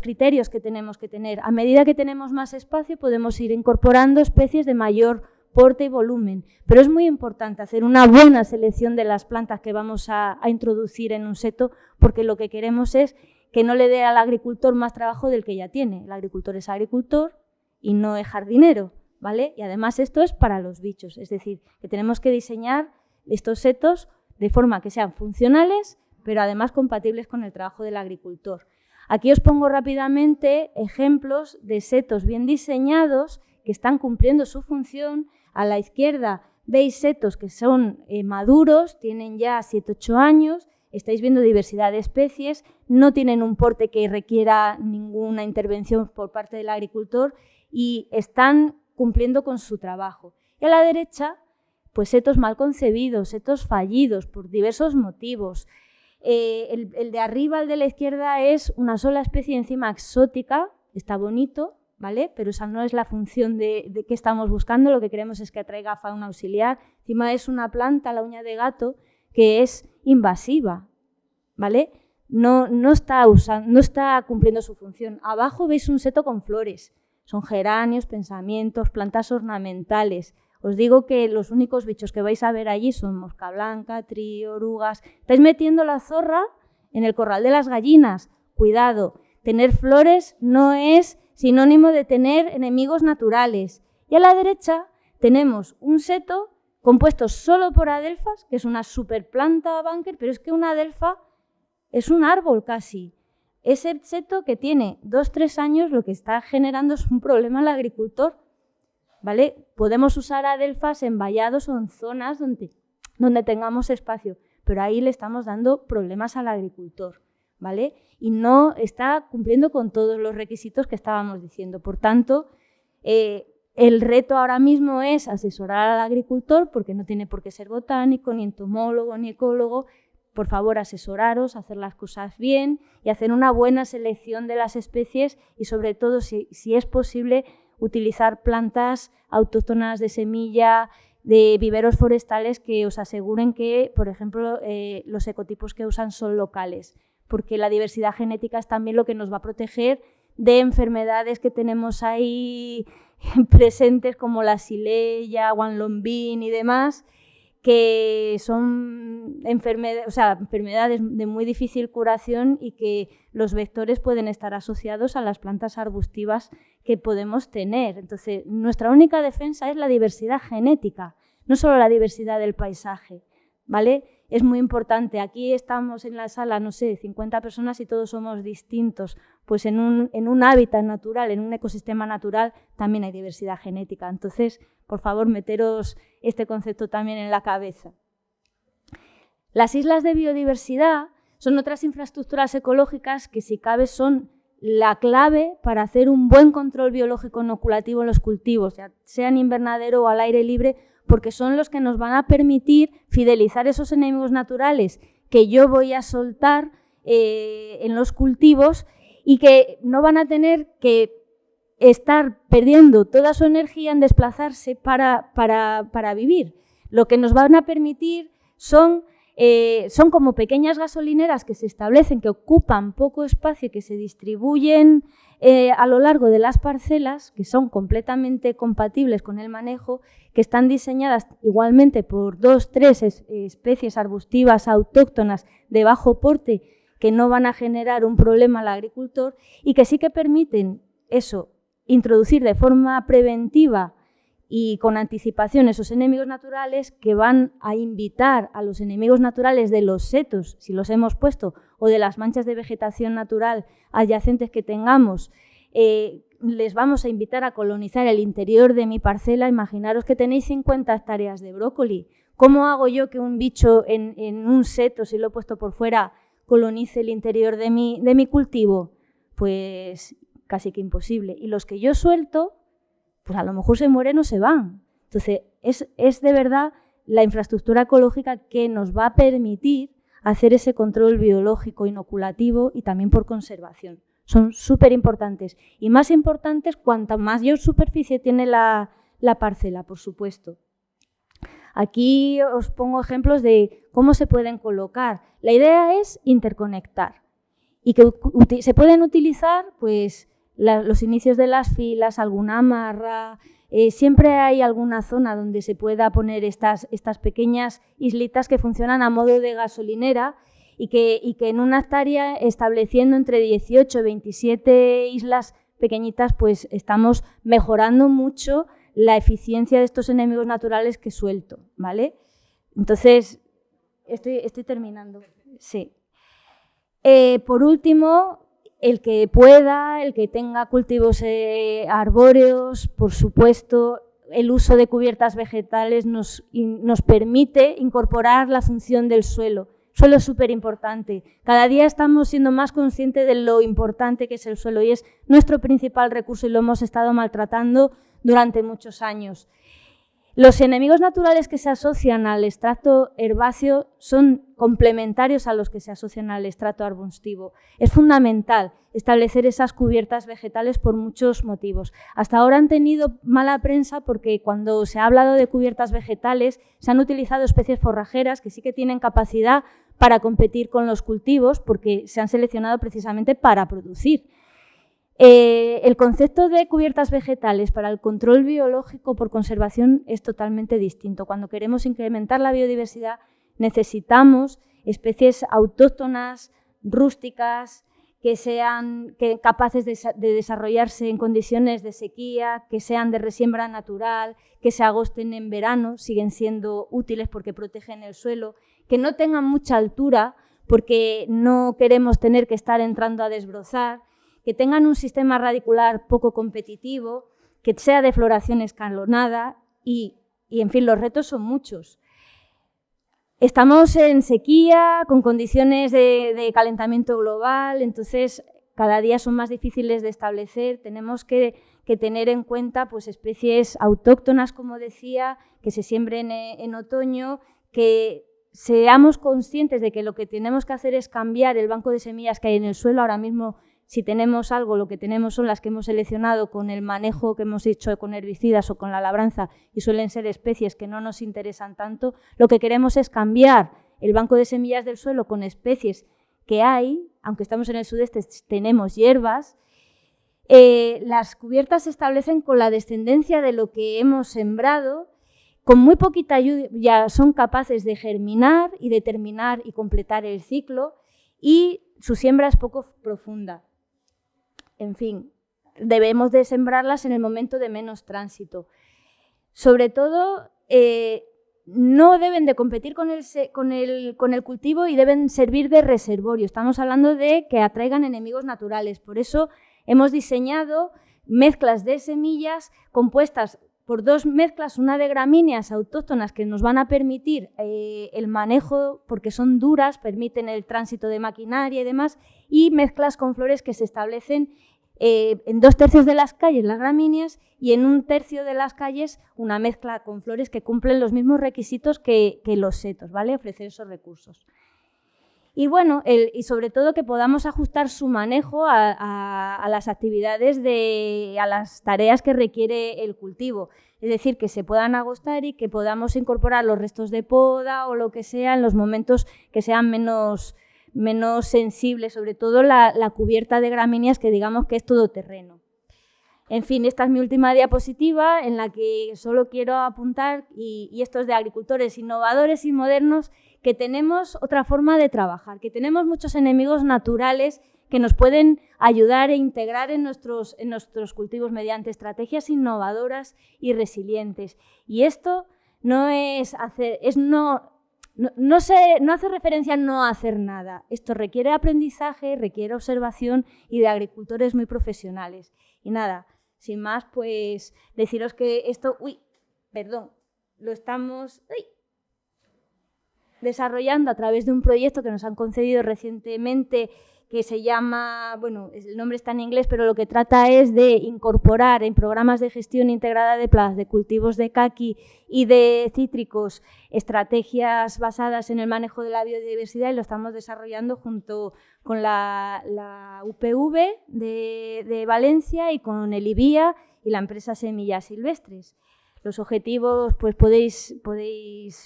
criterios que tenemos que tener. A medida que tenemos más espacio podemos ir incorporando especies de mayor porte y volumen, pero es muy importante hacer una buena selección de las plantas que vamos a introducir en un seto, porque lo que queremos es que no le dé al agricultor más trabajo del que ya tiene. El agricultor es agricultor y no es jardinero, ¿vale? Y además esto es para los bichos, es decir, que tenemos que diseñar estos setos de forma que sean funcionales, pero además compatibles con el trabajo del agricultor. Aquí os pongo rápidamente ejemplos de setos bien diseñados que están cumpliendo su función. A la izquierda veis setos que son maduros, tienen ya 7-8 años, estáis viendo diversidad de especies, no tienen un porte que requiera ninguna intervención por parte del agricultor y están cumpliendo con su trabajo. Y a la derecha, pues setos mal concebidos, setos fallidos por diversos motivos. El de arriba, el de la izquierda, es una sola especie encima exótica, está bonito, ¿vale? Pero esa no es la función de que estamos buscando, lo que queremos es que atraiga fauna auxiliar. Encima es una planta, la uña de gato, que es invasiva, ¿vale? No está cumpliendo su función. Abajo veis un seto con flores, son geranios, pensamientos, plantas ornamentales. Os digo que los únicos bichos que vais a ver allí son mosca blanca, trío, orugas. Estáis metiendo la zorra en el corral de las gallinas. Cuidado, tener flores no es sinónimo de tener enemigos naturales. Y a la derecha tenemos un seto compuesto solo por adelfas, que es una superplanta bunker, pero es que una adelfa es un árbol casi. Ese seto que tiene 2-3 años lo que está generando es un problema al agricultor, ¿vale? Podemos usar adelfas en vallados o en zonas donde tengamos espacio, pero ahí le estamos dando problemas al agricultor, ¿vale? Y no está cumpliendo con todos los requisitos que estábamos diciendo. Por tanto, el reto ahora mismo es asesorar al agricultor, porque no tiene por qué ser botánico, ni entomólogo, ni ecólogo. Por favor, asesoraros, hacer las cosas bien y hacer una buena selección de las especies y, sobre todo, si es posible, utilizar plantas autóctonas de semilla, de viveros forestales que os aseguren que, por ejemplo, los ecotipos que usan son locales, porque la diversidad genética es también lo que nos va a proteger de enfermedades que tenemos ahí presentes como la Xylella, Guanlombín y demás, que son enfermedades de muy difícil curación y que los vectores pueden estar asociados a las plantas arbustivas que podemos tener. Entonces, nuestra única defensa es la diversidad genética, no solo la diversidad del paisaje, ¿vale? Es muy importante. Aquí estamos en la sala, no sé, 50 personas y todos somos distintos. Pues en un hábitat natural, en un ecosistema natural, también hay diversidad genética. Entonces, por favor, meteros este concepto también en la cabeza. Las islas de biodiversidad son otras infraestructuras ecológicas que, si cabe, son la clave para hacer un buen control biológico inoculativo en los cultivos, ya sea en invernadero o al aire libre, porque son los que nos van a permitir fidelizar esos enemigos naturales que yo voy a soltar en los cultivos y que no van a tener que estar perdiendo toda su energía en desplazarse para vivir. Lo que nos van a permitir son como pequeñas gasolineras que se establecen, que ocupan poco espacio y que se distribuyen a lo largo de las parcelas, que son completamente compatibles con el manejo, que están diseñadas igualmente por 2 o 3 especies arbustivas autóctonas de bajo porte que no van a generar un problema al agricultor y que sí que permiten eso, introducir de forma preventiva y con anticipación esos enemigos naturales que van a invitar a los enemigos naturales de los setos, si los hemos puesto, o de las manchas de vegetación natural adyacentes que tengamos, les vamos a invitar a colonizar el interior de mi parcela. Imaginaros que tenéis 50 hectáreas de brócoli. ¿Cómo hago yo que un bicho en un seto, si lo he puesto por fuera, colonice el interior de mi cultivo? Pues casi que imposible. Y los que yo suelto, pues a lo mejor se mueren o se van. Entonces, es de verdad la infraestructura ecológica que nos va a permitir hacer ese control biológico inoculativo y también por conservación. Son súper importantes. Y más importantes cuanta mayor superficie tiene la parcela, por supuesto. Aquí os pongo ejemplos de cómo se pueden colocar. La idea es interconectar y que se pueden utilizar pues, los inicios de las filas, alguna amarra. Siempre hay alguna zona donde se pueda poner estas pequeñas islitas que funcionan a modo de gasolinera y que en una hectárea, estableciendo entre 18 y 27 islas pequeñitas, pues estamos mejorando mucho la eficiencia de estos enemigos naturales que suelto, ¿vale? Entonces, estoy terminando. Sí. Por último, el que pueda, el que tenga cultivos arbóreos, por supuesto, el uso de cubiertas vegetales nos permite incorporar la función del suelo. El suelo es súper importante. Cada día estamos siendo más conscientes de lo importante que es el suelo y es nuestro principal recurso y lo hemos estado maltratando durante muchos años. Los enemigos naturales que se asocian al estrato herbáceo son complementarios a los que se asocian al estrato arbustivo. Es fundamental establecer esas cubiertas vegetales por muchos motivos. Hasta ahora han tenido mala prensa porque cuando se ha hablado de cubiertas vegetales se han utilizado especies forrajeras que sí que tienen capacidad para competir con los cultivos porque se han seleccionado precisamente para producir. El concepto de cubiertas vegetales para el control biológico por conservación es totalmente distinto. Cuando queremos incrementar la biodiversidad necesitamos especies autóctonas, rústicas, que sean capaces de desarrollarse en condiciones de sequía, que sean de resiembra natural, que se agosten en verano, siguen siendo útiles porque protegen el suelo, que no tengan mucha altura porque no queremos tener que estar entrando a desbrozar, que tengan un sistema radicular poco competitivo, que sea de floración escalonada y en fin, los retos son muchos. Estamos en sequía, con condiciones de calentamiento global, entonces cada día son más difíciles de establecer. Tenemos que tener en cuenta pues, especies autóctonas, como decía, que se siembren en otoño, que seamos conscientes de que lo que tenemos que hacer es cambiar el banco de semillas que hay en el suelo. Ahora mismo, si tenemos algo, lo que tenemos son las que hemos seleccionado con el manejo que hemos hecho con herbicidas o con la labranza y suelen ser especies que no nos interesan tanto. Lo que queremos es cambiar el banco de semillas del suelo con especies que hay, aunque estamos en el sudeste, tenemos hierbas, las cubiertas se establecen con la descendencia de lo que hemos sembrado. Con muy poquita lluvia son capaces de germinar y de terminar y completar el ciclo, y su siembra es poco profunda. En fin, debemos de sembrarlas en el momento de menos tránsito. Sobre todo, no deben de competir con el cultivo y deben servir de reservorio. Estamos hablando de que atraigan enemigos naturales. Por eso hemos diseñado mezclas de semillas compuestas por dos mezclas, una de gramíneas autóctonas que nos van a permitir el manejo, porque son duras, permiten el tránsito de maquinaria y demás, y mezclas con flores que se establecen en 2/3 de las calles las gramíneas y en 1/3 de las calles una mezcla con flores que cumplen los mismos requisitos que los setos, ¿vale? Ofrecer esos recursos. Y bueno, y sobre todo que podamos ajustar su manejo a las actividades, a las tareas que requiere el cultivo. Es decir, que se puedan agostar y que podamos incorporar los restos de poda o lo que sea en los momentos que sean menos sensibles, sobre todo la cubierta de gramíneas, que digamos que es todoterreno. En fin, esta es mi última diapositiva en la que solo quiero apuntar, y esto es de agricultores innovadores y modernos, que tenemos otra forma de trabajar, que tenemos muchos enemigos naturales que nos pueden ayudar e integrar en nuestros cultivos mediante estrategias innovadoras y resilientes. Y esto no hace referencia a no hacer nada. Esto requiere aprendizaje, requiere observación y de agricultores muy profesionales. Y nada, sin más, pues deciros que esto, lo estamos desarrollando a través de un proyecto que nos han concedido recientemente, que se llama, bueno, el nombre está en inglés, pero lo que trata es de incorporar en programas de gestión integrada de plagas, de cultivos de caqui y de cítricos, estrategias basadas en el manejo de la biodiversidad, y lo estamos desarrollando junto con la UPV de Valencia y con el IBIA y la empresa Semillas Silvestres. Los objetivos, pues podéis,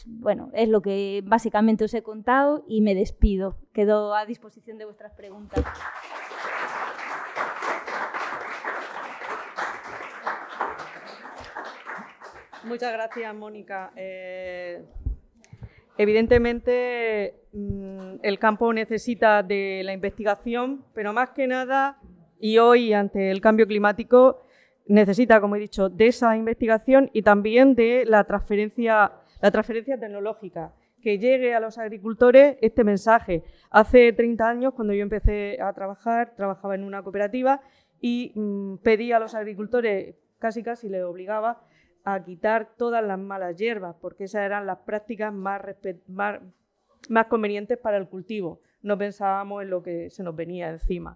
bueno, es lo que básicamente os he contado, y me despido. Quedo a disposición de vuestras preguntas. Muchas gracias, Mónica. Evidentemente, el campo necesita de la investigación, pero más que nada, y hoy ante el cambio climático, necesita, como he dicho, de esa investigación y también de la transferencia tecnológica, que llegue a los agricultores este mensaje. Hace 30 años, cuando yo empecé a trabajaba en una cooperativa y pedí a los agricultores, casi les obligaba a quitar todas las malas hierbas, porque esas eran las prácticas más convenientes para el cultivo. No pensábamos en lo que se nos venía encima.